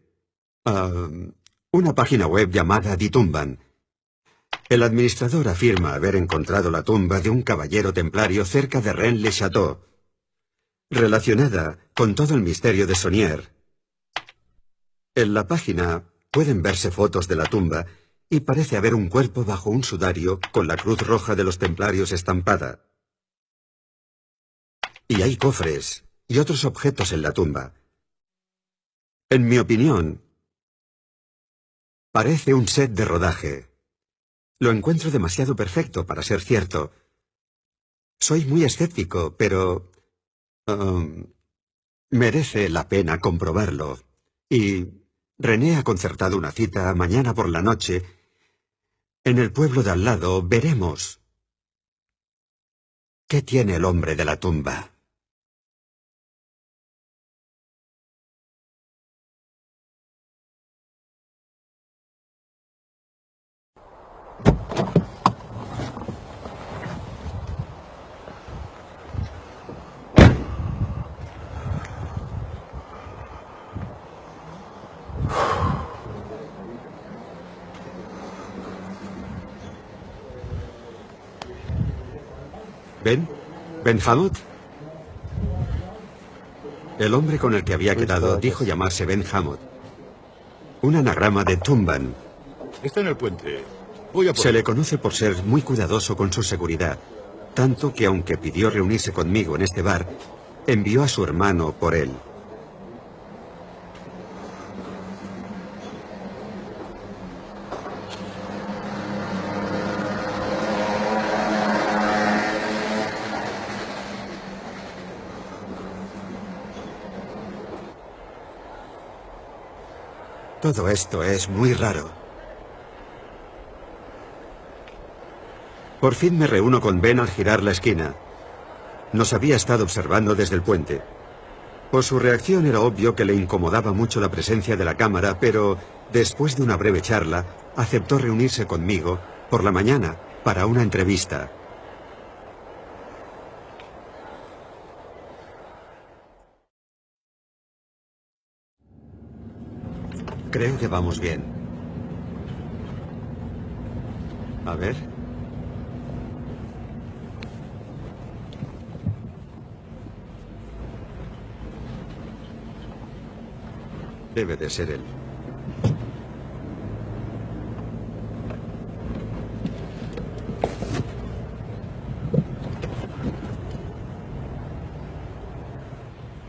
Una página web llamada Die Tumban. El administrador afirma haber encontrado la tumba de un caballero templario cerca de Rennes-le-Château, relacionada con todo el misterio de Saunier. En la página pueden verse fotos de la tumba y parece haber un cuerpo bajo un sudario con la cruz roja de los templarios estampada. Y hay cofres y otros objetos en la tumba. En mi opinión, parece un set de rodaje. Lo encuentro demasiado perfecto para ser cierto. Soy muy escéptico, pero merece la pena comprobarlo. Y René ha concertado una cita mañana por la noche. En el pueblo de al lado veremos qué tiene el hombre de la tumba. ¿Ben Hamot? El hombre con el que había quedado dijo llamarse Ben Hamot. Un anagrama de Tumban. Está en el puente. Voy a por Se él. le conoce por ser muy cuidadoso con su seguridad, tanto que aunque pidió reunirse conmigo en este bar, envió a su hermano por él. Todo esto es muy raro. Por fin me reúno con Ben al girar la esquina. Nos había estado observando desde el puente. Por su reacción era obvio que le incomodaba mucho la presencia de la cámara, pero después de una breve charla, aceptó reunirse conmigo por la mañana para una entrevista. Creo que vamos bien. A ver. Debe de ser él.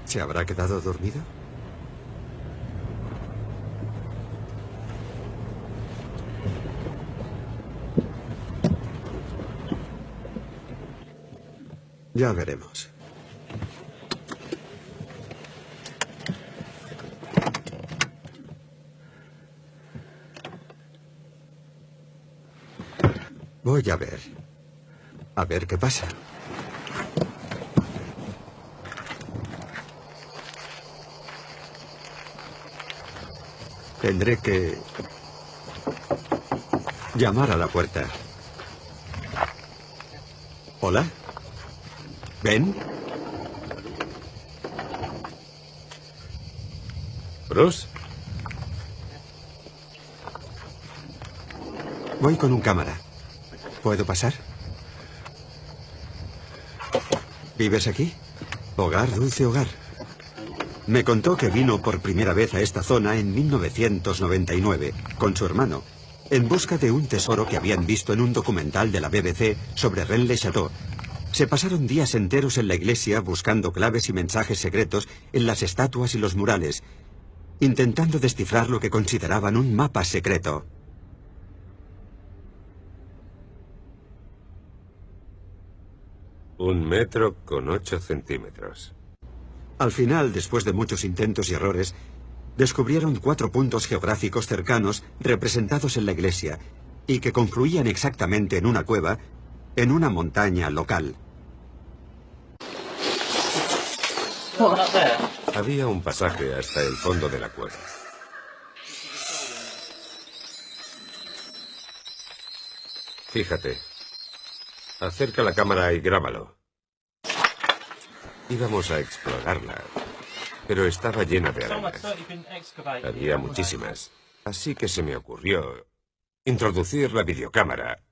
¿Se habrá quedado dormido? Ya veremos. Voy a ver. A ver qué pasa. Tendré que llamar a la puerta. ¿Hola? ¿Ben? ¿Bruce? Voy con un cámara. ¿Puedo pasar? ¿Vives aquí? Hogar, dulce hogar. Me contó que vino por primera vez a esta zona en 1999 con su hermano, en busca de un tesoro que habían visto en un documental de la BBC sobre Rennes-le-Château. Se pasaron días enteros en la iglesia buscando claves y mensajes secretos en las estatuas y los murales, intentando descifrar lo que consideraban un mapa secreto. Un metro con 8 centímetros. Al final, después de muchos intentos y errores, descubrieron 4 puntos geográficos cercanos representados en la iglesia y que confluían exactamente en una cueva, en una montaña local. Había un pasaje hasta el fondo de la cueva. Fíjate. Acerca la cámara y grábalo. Íbamos a explorarla, pero estaba llena de arañas. Había muchísimas. Así que se me ocurrió introducir la videocámara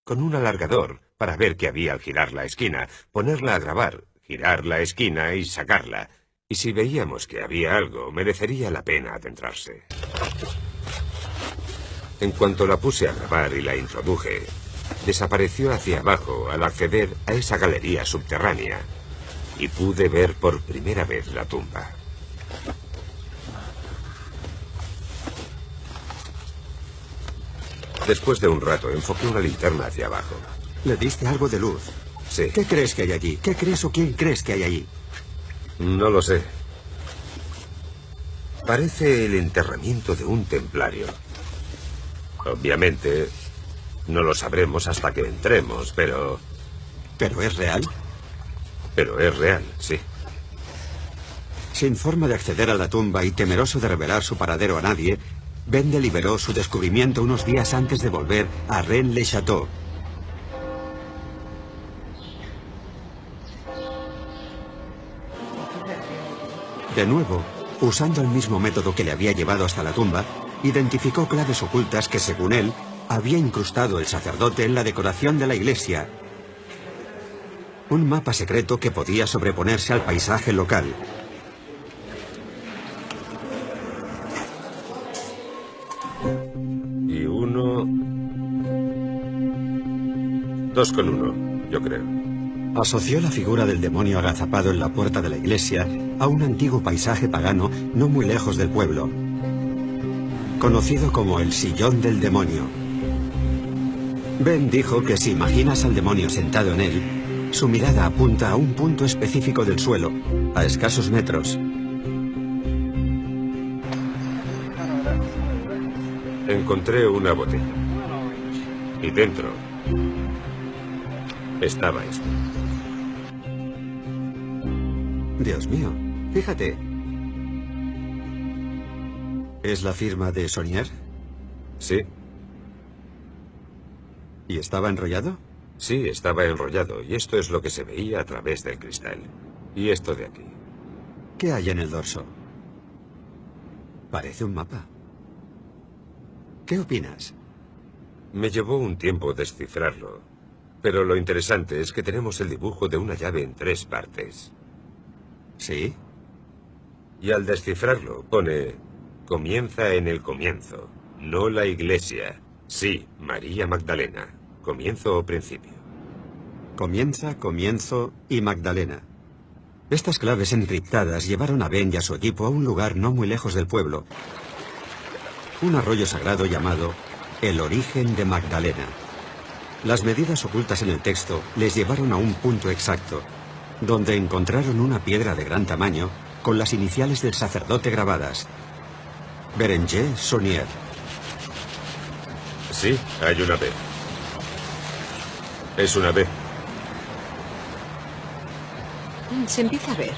con un alargador para ver qué había al girar la esquina, ponerla a grabar, girar la esquina y sacarla. Y si veíamos que había algo, merecería la pena adentrarse. En cuanto la puse a grabar y la introduje, desapareció hacia abajo al acceder a esa galería subterránea y pude ver por primera vez la tumba. Después de un rato, enfoqué una linterna hacia abajo. Le diste algo de luz. Sí. ¿Qué crees que hay allí? ¿Qué crees o quién crees que hay allí? No lo sé. Parece el enterramiento de un templario. Obviamente, no lo sabremos hasta que entremos, pero... ¿Pero es real? Pero es real, sí. Sin forma de acceder a la tumba y temeroso de revelar su paradero a nadie, Ben deliberó su descubrimiento unos días antes de volver a Rennes-le-Château. De nuevo, usando el mismo método que le había llevado hasta la tumba, identificó claves ocultas que, según él, había incrustado el sacerdote en la decoración de la iglesia. Un mapa secreto que podía sobreponerse al paisaje local. Y 2 con 1, yo creo. Asoció la figura del demonio agazapado en la puerta de la iglesia a un antiguo paisaje pagano no muy lejos del pueblo, conocido como el sillón del demonio. Ben dijo que si imaginas al demonio sentado en él, su mirada apunta a un punto específico del suelo, a escasos metros. Encontré una botella. Y dentro estaba esto. Dios mío, fíjate. ¿Es la firma de Saunier? Sí. ¿Y estaba enrollado? Sí, estaba enrollado, y esto es lo que se veía a través del cristal. Y esto de aquí. ¿Qué hay en el dorso? Parece un mapa. ¿Qué opinas? Me llevó un tiempo descifrarlo, pero lo interesante es que tenemos el dibujo de una llave en 3 partes. ¿Sí? Y al descifrarlo pone: comienza en el comienzo, no la iglesia. Sí, María Magdalena. Comienzo o principio. Comienza, comienzo y Magdalena. Estas claves encriptadas llevaron a Ben y a su equipo a un lugar no muy lejos del pueblo. Un arroyo sagrado llamado el origen de Magdalena. Las medidas ocultas en el texto les llevaron a un punto exacto, donde encontraron una piedra de gran tamaño con las iniciales del sacerdote grabadas. Berenger Saunier. Sí, hay una B. Es una B. Se empieza a ver.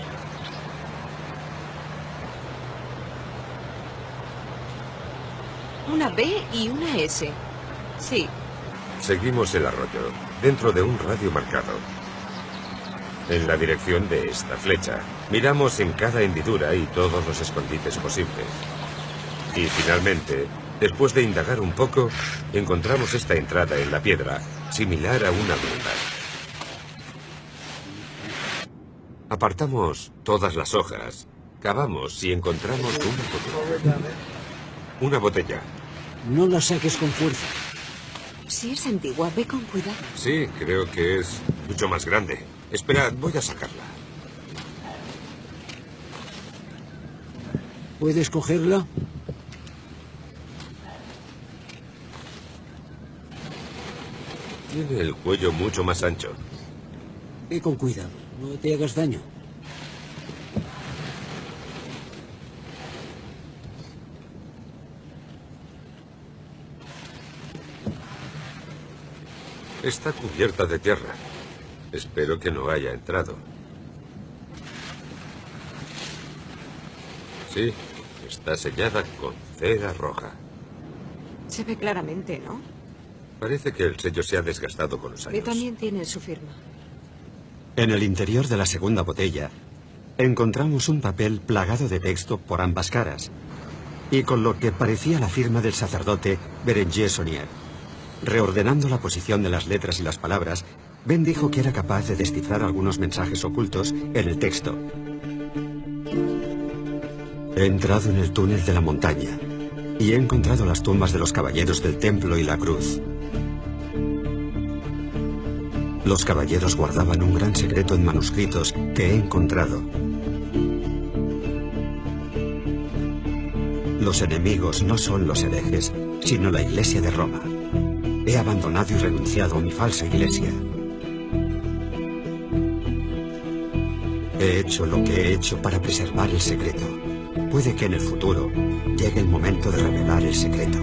Una B y una S. Sí. Seguimos el arroyo, dentro de un radio marcado. En la dirección de esta flecha. Miramos en cada hendidura y todos los escondites posibles. Y finalmente, después de indagar un poco, encontramos esta entrada en la piedra, similar a una gruta. Apartamos todas las hojas, cavamos y encontramos una botella. No la saques con fuerza. Si es antigua, ve con cuidado. Sí, creo que es mucho más grande. Esperad, voy a sacarla. ¿Puedes cogerla? Tiene el cuello mucho más ancho. Ve con cuidado, no te hagas daño. Está cubierta de tierra. Espero que no haya entrado. Sí, está sellada con cera roja. Se ve claramente, ¿no? Parece que el sello se ha desgastado con los Y años. también tiene su firma. En el interior de la segunda botella, encontramos un papel plagado de texto por ambas caras, y con lo que parecía la firma del sacerdote Berenguer Saunier. Reordenando la posición de las letras y las palabras, Ben dijo que era capaz de descifrar algunos mensajes ocultos en el texto. He entrado en el túnel de la montaña y he encontrado las tumbas de los caballeros del templo y la cruz. Los caballeros guardaban un gran secreto en manuscritos que he encontrado. Los enemigos no son los herejes, sino la Iglesia de Roma. He abandonado y renunciado a mi falsa iglesia. He hecho lo que he hecho para preservar el secreto. Puede que en el futuro llegue el momento de revelar el secreto.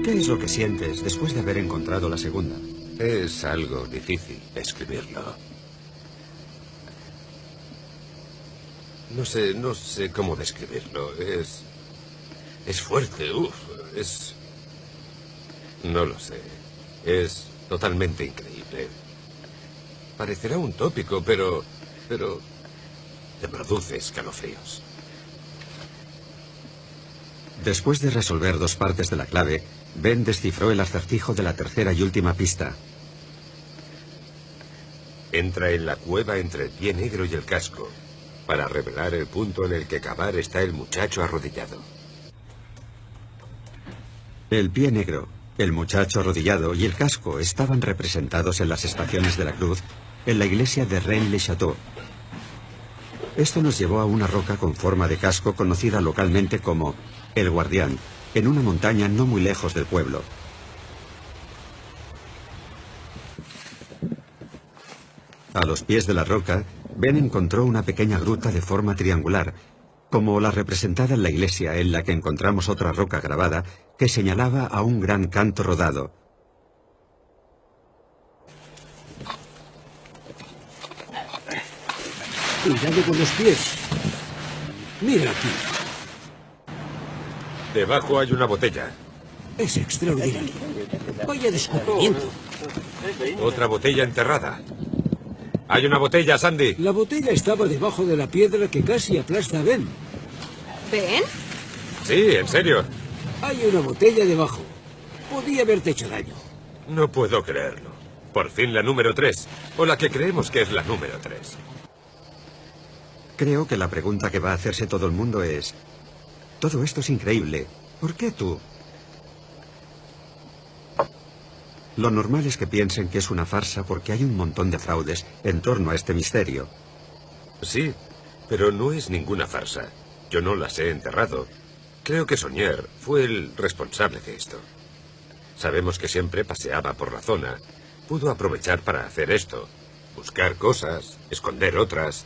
¿Qué es lo que sientes después de haber encontrado la segunda? Es algo difícil escribirlo. No sé cómo describirlo. Es fuerte, no lo sé. Es totalmente increíble. Parecerá un tópico, pero te produce escalofríos. Después de resolver dos partes de la clave, Ben descifró el acertijo de la tercera y última pista. Entra en la cueva entre el pie negro y el casco para revelar el punto en el que cavar está el muchacho arrodillado. El pie negro, el muchacho arrodillado y el casco estaban representados en las estaciones de la cruz en la iglesia de Rennes-le-Château. Esto nos llevó a una roca con forma de casco conocida localmente como El Guardián, en una montaña no muy lejos del pueblo. A los pies de la roca, Ben encontró una pequeña gruta de forma triangular, como la representada en la iglesia, en la que encontramos otra roca grabada que señalaba a un gran canto rodado. Cuidado con los pies. Mira aquí. Debajo hay una botella. Es extraordinario. Vaya descubrimiento. Otra botella enterrada. Hay una botella, Sandy. La botella estaba debajo de la piedra que casi aplasta a Ben. ¿Ben? Sí, en serio. Hay una botella debajo. Podía haberte hecho daño. No puedo creerlo. Por fin la número 3. O la que creemos que es la número 3. Creo que la pregunta que va a hacerse todo el mundo es... Todo esto es increíble. ¿Por qué tú? Lo normal es que piensen que es una farsa porque hay un montón de fraudes en torno a este misterio. Sí, pero no es ninguna farsa. Yo no las he enterrado. Creo que Saunier fue el responsable de esto. Sabemos que siempre paseaba por la zona. Pudo aprovechar para hacer esto. Buscar cosas, esconder otras.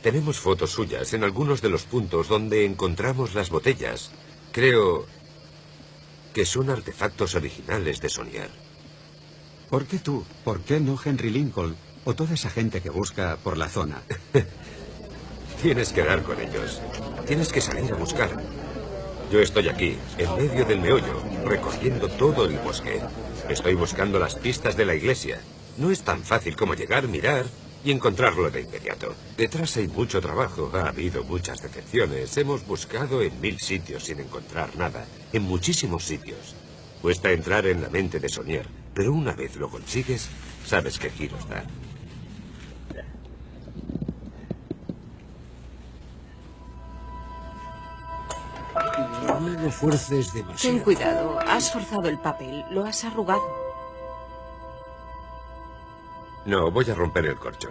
Tenemos fotos suyas en algunos de los puntos donde encontramos las botellas. Creo que son artefactos originales de Saunier. ¿Por qué tú? ¿Por qué no Henry Lincoln o toda esa gente que busca por la zona? Tienes que dar con ellos. Tienes que salir a buscar. Yo estoy aquí, en medio del meollo, recorriendo todo el bosque. Estoy buscando las pistas de la iglesia. No es tan fácil como llegar, mirar y encontrarlo de inmediato. Detrás hay mucho trabajo, ha habido muchas decepciones. Hemos buscado en 1000 sitios sin encontrar nada, en muchísimos sitios. Cuesta entrar en la mente de Saunier, pero una vez lo consigues, sabes qué giros dar. lo fuerces demasiado. Ten cuidado, has forzado el papel, lo has arrugado. No, voy a romper el corcho.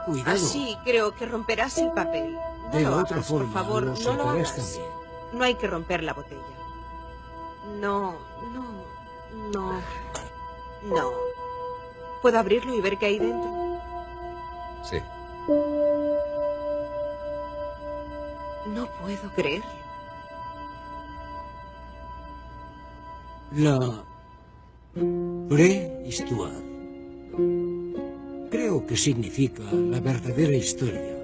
Cuidado. Así creo que romperás el papel. No De lo la otra hagas, forma, por favor, lo no lo sacarás hagas. también. No hay que romper la botella. No. ¿Puedo abrirlo y ver qué hay dentro? Sí. No puedo creerlo. La prehistoire. Creo que significa la verdadera historia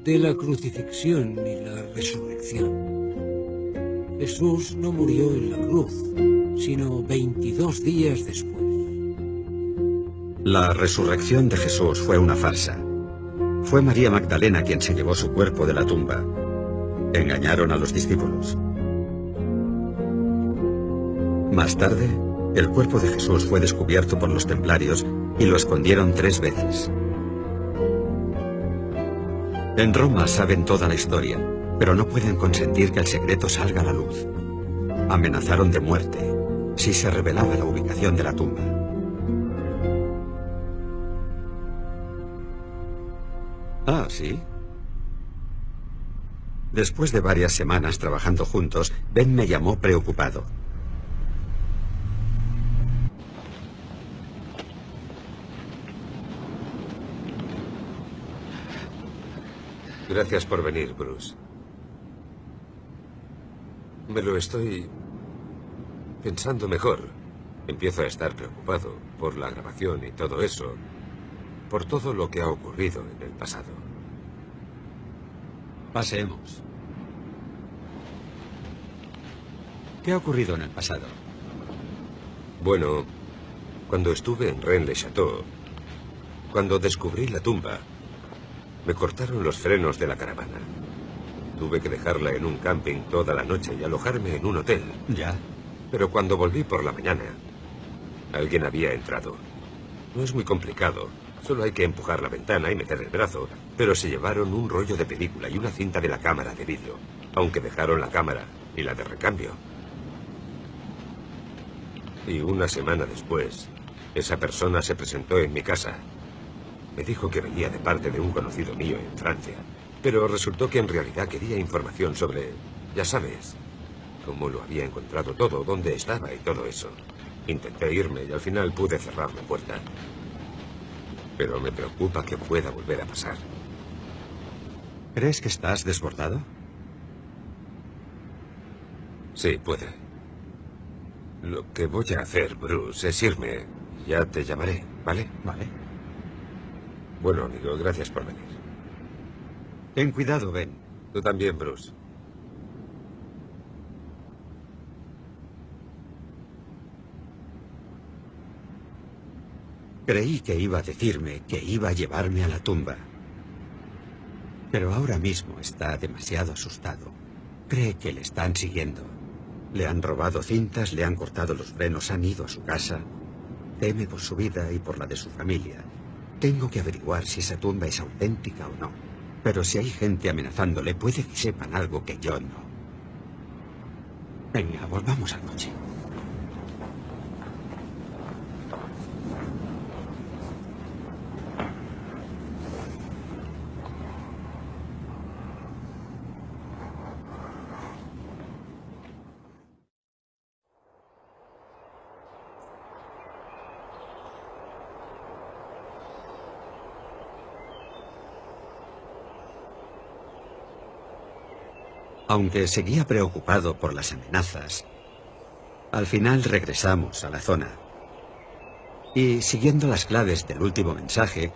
de la crucifixión y la resurrección. Jesús no murió en la cruz, sino 22 días después. La resurrección de Jesús fue una farsa. Fue María Magdalena quien se llevó su cuerpo de la tumba. Engañaron a los discípulos. Más tarde, el cuerpo de Jesús fue descubierto por los templarios y lo escondieron 3 veces. En Roma saben toda la historia, pero no pueden consentir que el secreto salga a la luz. Amenazaron de muerte si se revelaba la ubicación de la tumba. Ah, ¿sí? Después de varias semanas trabajando juntos, Ben me llamó preocupado. Gracias por venir, Bruce. Me lo estoy pensando mejor. Empiezo a estar preocupado por la grabación y todo eso, por todo lo que ha ocurrido en el pasado. Pasemos. ¿Qué ha ocurrido en el pasado? Bueno, cuando estuve en Rennes-le-Château, cuando descubrí la tumba, me cortaron los frenos de la caravana. Tuve que dejarla en un camping toda la noche y alojarme en un hotel. Ya. Pero cuando volví por la mañana, alguien había entrado. No es muy complicado. Solo hay que empujar la ventana y meter el brazo. Pero se llevaron un rollo de película y una cinta de la cámara de vídeo. Aunque dejaron la cámara y la de recambio. Y una semana después, esa persona se presentó en mi casa. Me dijo que venía de parte de un conocido mío en Francia. Pero resultó que en realidad quería información sobre, ya sabes, cómo lo había encontrado todo, dónde estaba y todo eso. Intenté irme y al final pude cerrar la puerta. Pero me preocupa que pueda volver a pasar. ¿Crees que estás desbordado? Sí, puede. Lo que voy a hacer, Bruce, es irme. Ya te llamaré, ¿vale? Vale. Bueno, amigo, gracias por venir. Ten cuidado, Ben. Tú también, Bruce. Creí que iba a decirme que iba a llevarme a la tumba. Pero ahora mismo está demasiado asustado. Cree que le están siguiendo. Le han robado cintas, le han cortado los frenos, han ido a su casa. Teme por su vida y por la de su familia. Tengo que averiguar si esa tumba es auténtica o no. Pero si hay gente amenazándole, puede que sepan algo que yo no. Venga, volvamos al coche. Aunque seguía preocupado por las amenazas, al final regresamos a la zona. Y siguiendo las claves del último mensaje,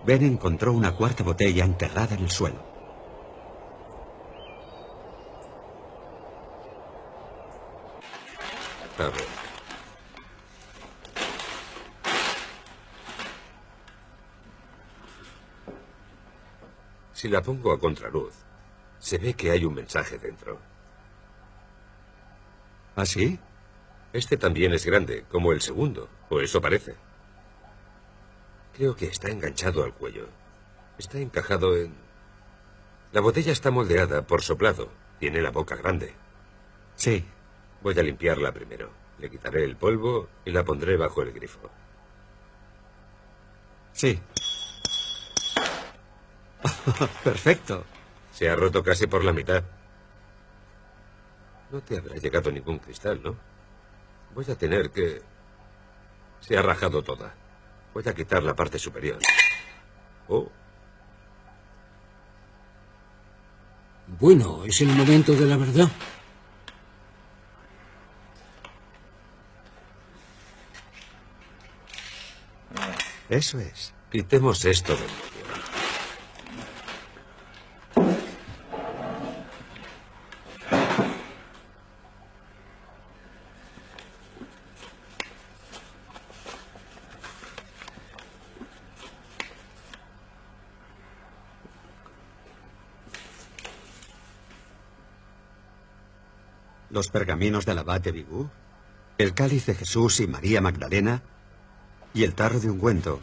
Ben encontró una cuarta botella enterrada en el suelo. A ver. Si la pongo a contraluz, se ve que hay un mensaje dentro. ¿Ah, sí? Este también es grande, como el segundo, o eso parece. Creo que está enganchado al cuello. Está encajado en La botella está moldeada por soplado. Tiene la boca grande. Sí. Voy a limpiarla primero. Le quitaré el polvo y la pondré bajo el grifo. Sí. Perfecto. Se ha roto casi por la mitad. No te habrá llegado ningún cristal, ¿no? Voy a tener que... Se ha rajado toda. Voy a quitar la parte superior. Oh. Bueno, es el momento de la verdad. Eso es. Quitemos esto de medio. Los pergaminos del abad de Bigú, el cáliz de Jesús y María Magdalena y el tarro de ungüento.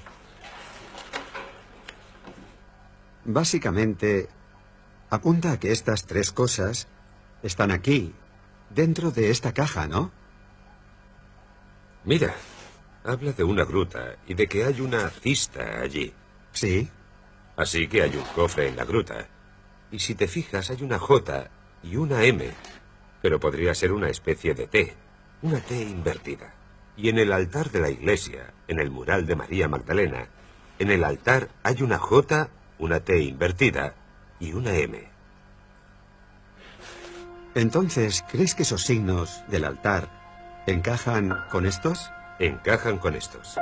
Básicamente, apunta a que estas tres cosas están aquí, dentro de esta caja, ¿no? Mira, habla de una gruta y de que hay una cista allí. Sí. Así que hay un cofre en la gruta. Y si te fijas, hay una J y una M. Pero podría ser una especie de T. Una T invertida. Y en el altar de la iglesia, en el mural de María Magdalena, en el altar hay una J, una T invertida y una M. Entonces, ¿crees que esos signos del altar encajan con estos? Encajan con estos.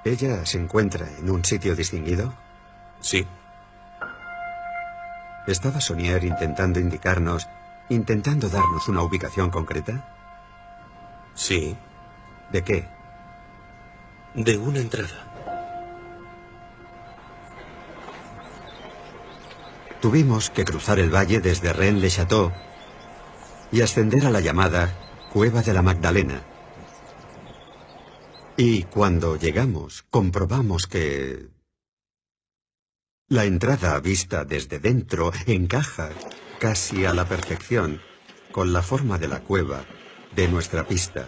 ¿Ella se encuentra en un sitio distinguido? Sí. ¿Estaba Sonier intentando indicarnos, intentando darnos una ubicación concreta? Sí. ¿De qué? De una entrada. Tuvimos que cruzar el valle desde Rennes-le-Château y ascender a la llamada Cueva de la Magdalena. Y cuando llegamos, comprobamos que la entrada vista desde dentro encaja casi a la perfección con la forma de la cueva de nuestra pista.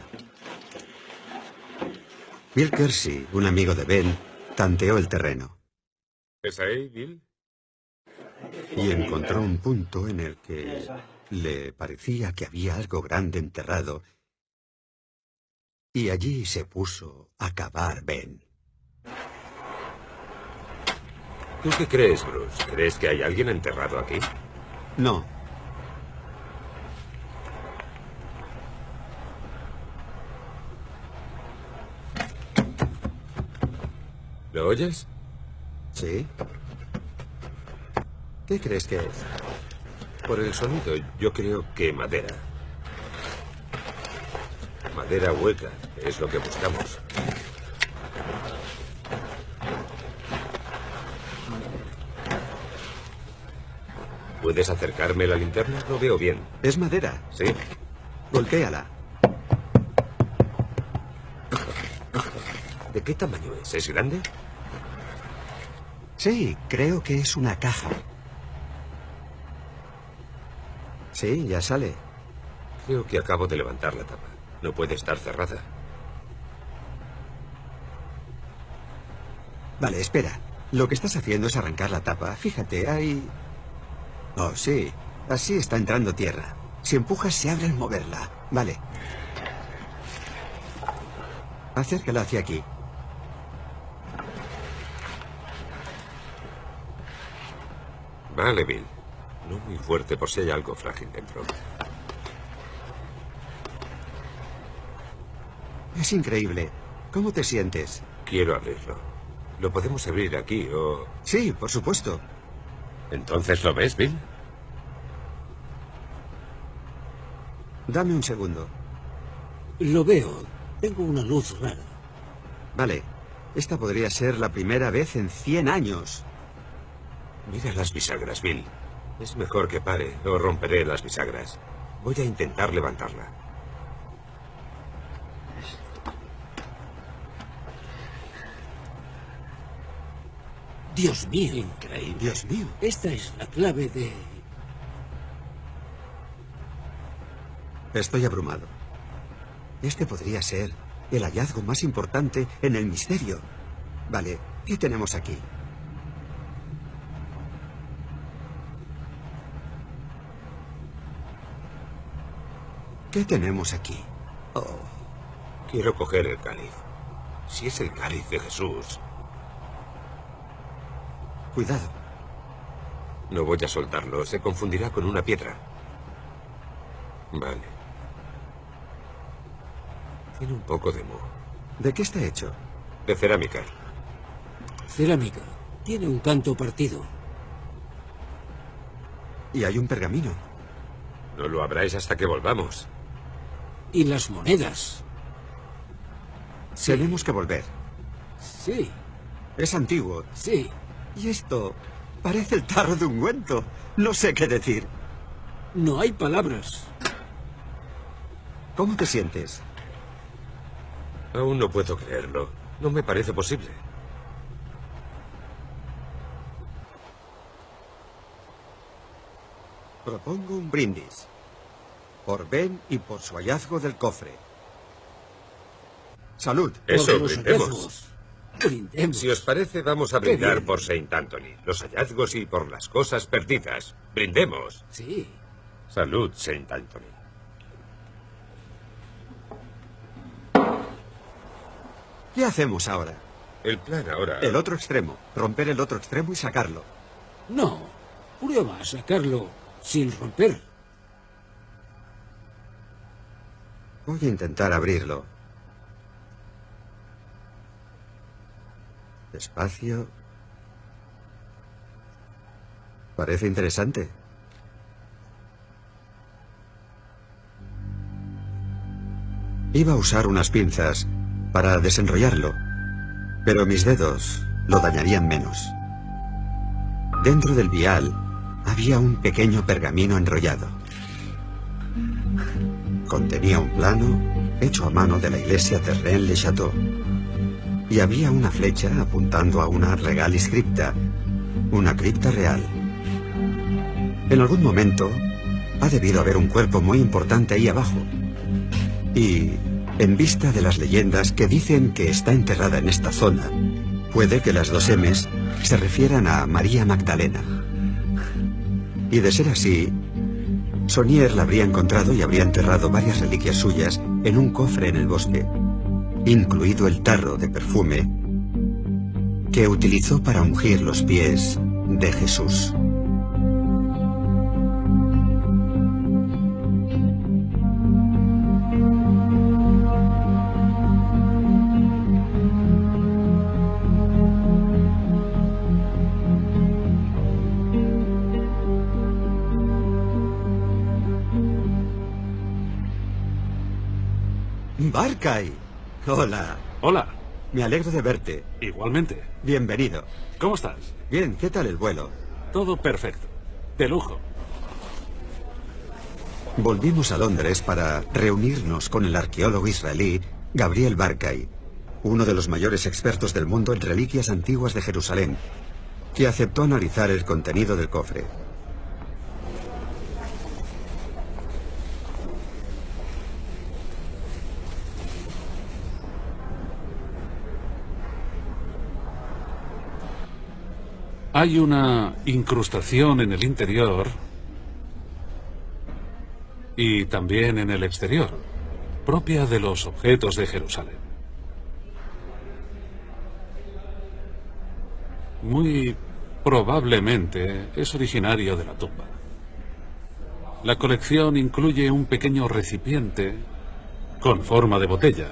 Bill Kersey, un amigo de Ben, tanteó el terreno. ¿Es ahí, Bill? Y encontró un punto en el que le parecía que había algo grande enterrado. Y allí se puso a cavar Ben. ¿Tú qué crees, Bruce? ¿Crees que hay alguien enterrado aquí? No. ¿Lo oyes? Sí. ¿Qué crees que es? Por el sonido, yo creo que madera. Madera hueca, es lo que buscamos. ¿Puedes acercarme la linterna? No veo bien. Es madera. Sí. Golpéala. ¿De qué tamaño es? ¿Es grande? Sí, creo que es una caja. Sí, ya sale. Creo que acabo de levantar la tapa. No puede estar cerrada. Vale, espera. Lo que estás haciendo es arrancar la tapa. Fíjate, hay... Oh, sí. Así está entrando tierra. Si empujas, se abre al moverla. Vale. Acércala hacia aquí. Vale, Bill. No muy fuerte por si hay algo frágil dentro. Es increíble. ¿Cómo te sientes? Quiero abrirlo. ¿Lo podemos abrir aquí o...? Sí, por supuesto. ¿Entonces lo ves, Bill? Dame un segundo. Lo veo. Tengo una luz rara. Vale. Esta podría ser la primera vez en 100 años. Mira las bisagras, Bill. Es mejor que pare o romperé las bisagras. Voy a intentar levantarla. Dios mío. Increíble. Dios mío. Esta es la clave de... Estoy abrumado. Este podría ser el hallazgo más importante en el misterio. Vale, ¿qué tenemos aquí? ¿Qué tenemos aquí? Oh. Quiero coger el cáliz. Si es el cáliz de Jesús. Cuidado. No voy a soltarlo. Se confundirá con una piedra. Vale. Tiene un poco de moho. ¿De qué está hecho? De cerámica. Cerámica. Tiene un canto partido. Y hay un pergamino. No lo abráis hasta que volvamos. Y las monedas. Sí. Tenemos que volver. Sí. Es antiguo. Sí. Y esto parece el tarro de ungüento. No sé qué decir. No hay palabras. ¿Cómo te sientes? Aún no puedo creerlo. No me parece posible. Propongo un brindis. Por Ben y por su hallazgo del cofre. ¡Salud! Eso, brindemos. Brindemos. Si os parece, vamos a brindar por Saint Anthony, los hallazgos y por las cosas perdidas. Brindemos. Sí. Salud, Saint Anthony. ¿Qué hacemos ahora? El plan ahora... El otro extremo. Romper el otro extremo y sacarlo. No. Prueba a sacarlo sin romper. Voy a intentar abrirlo. Despacio. Parece interesante. Iba a usar unas pinzas para desenrollarlo, pero mis dedos lo dañarían menos. Dentro del vial había un pequeño pergamino enrollado. Contenía un plano hecho a mano de la iglesia de Rennes-le-Château. Y había una flecha apuntando a una regalis cripta, una cripta real. En algún momento ha debido haber un cuerpo muy importante ahí abajo. Y, en vista de las leyendas que dicen que está enterrada en esta zona, puede que las dos M's se refieran a María Magdalena. Y de ser así, Saunier la habría encontrado y habría enterrado varias reliquias suyas en un cofre en el bosque, incluido el tarro de perfume que utilizó para ungir los pies de Jesús. Barkay. Hola. Hola. Me alegro de verte. Igualmente. Bienvenido. ¿Cómo estás? Bien, ¿qué tal el vuelo? Todo perfecto. De lujo. Volvimos a Londres para reunirnos con el arqueólogo israelí Gabriel Barkay, uno de los mayores expertos del mundo en reliquias antiguas de Jerusalén, que aceptó analizar el contenido del cofre. Hay una incrustación en el interior y también en el exterior, propia de los objetos de Jerusalén. Muy probablemente es originario de la tumba. La colección incluye un pequeño recipiente con forma de botella.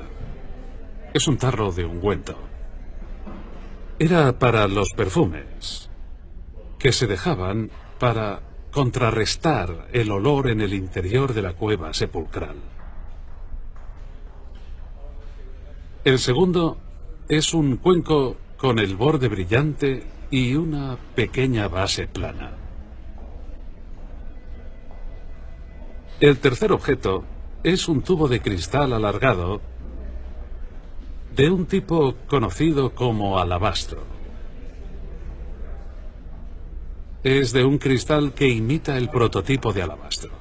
Es un tarro de ungüento. Era para los perfumes que se dejaban para contrarrestar el olor en el interior de la cueva sepulcral. El segundo es un cuenco con el borde brillante y una pequeña base plana. El tercer objeto es un tubo de cristal alargado de un tipo conocido como alabastro. Es de un cristal que imita el prototipo de alabastro.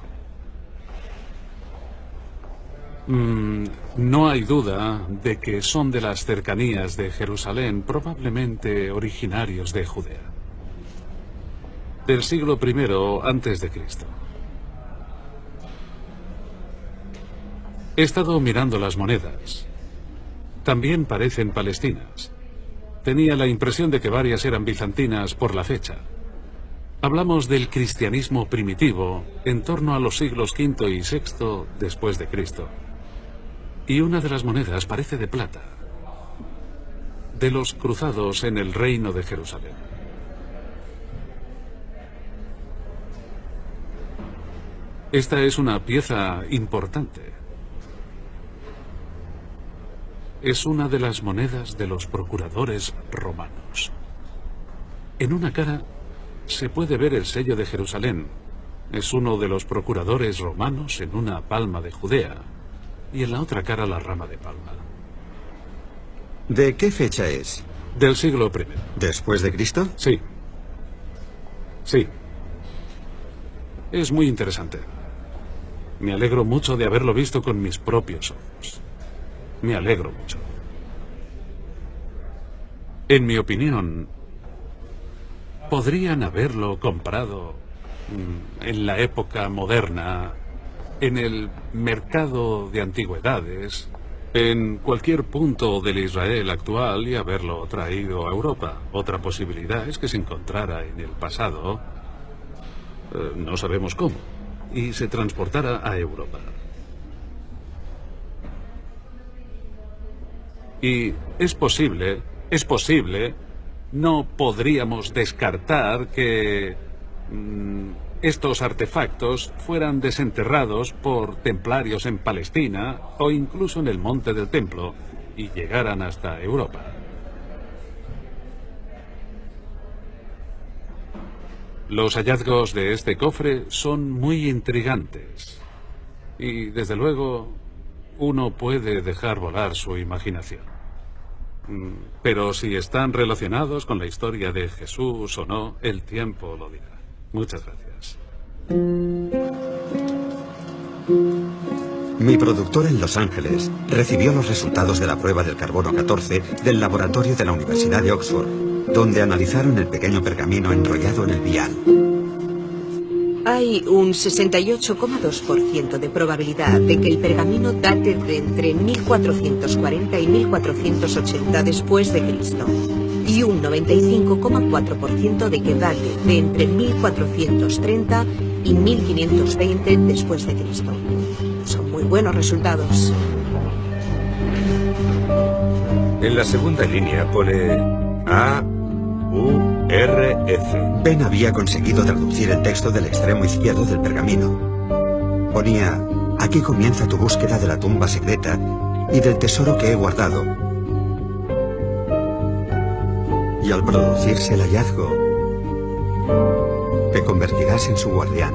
No hay duda de que son de las cercanías de Jerusalén, probablemente originarios de Judea. Del siglo I antes de Cristo. He estado mirando las monedas. También parecen palestinas. Tenía la impresión de que varias eran bizantinas por la fecha. Hablamos del cristianismo primitivo en torno a los siglos V y VI después de Cristo. Y una de las monedas parece de plata, de los cruzados en el reino de Jerusalén. Esta es una pieza importante. Es una de las monedas de los procuradores romanos. En una cara se puede ver el sello de Jerusalén. Es uno de los procuradores romanos en una palma de Judea. Y en la otra cara la rama de palma. ¿De qué fecha es? Del siglo I. ¿Después de Cristo? Sí. Sí. Es muy interesante. Me alegro mucho de haberlo visto con mis propios ojos. Me alegro mucho. En mi opinión, podrían haberlo comprado en la época moderna, en el mercado de antigüedades, en cualquier punto del Israel actual y haberlo traído a Europa. Otra posibilidad es que se encontrara en el pasado, no sabemos cómo, y se transportara a Europa. Y es posible, no podríamos descartar que estos artefactos fueran desenterrados por templarios en Palestina o incluso en el monte del templo y llegaran hasta Europa. Los hallazgos de este cofre son muy intrigantes y, desde luego, uno puede dejar volar su imaginación. Pero si están relacionados con la historia de Jesús o no, el tiempo lo dirá. Muchas gracias. Mi productor en Los Ángeles recibió los resultados de la prueba del carbono 14 del laboratorio de la Universidad de Oxford, donde analizaron el pequeño pergamino enrollado en el vial. Hay un 68,2% de probabilidad de que el pergamino date de entre 1440 y 1480 después de Cristo. Y un 95,4% de que date de entre 1430 y 1520 después de Cristo. Son muy buenos resultados. En la segunda línea pone A-U-R-F. Ben había conseguido traducir el texto del extremo izquierdo del pergamino. Ponía: aquí comienza tu búsqueda de la tumba secreta y del tesoro que he guardado. Y al producirse el hallazgo, te convertirás en su guardián.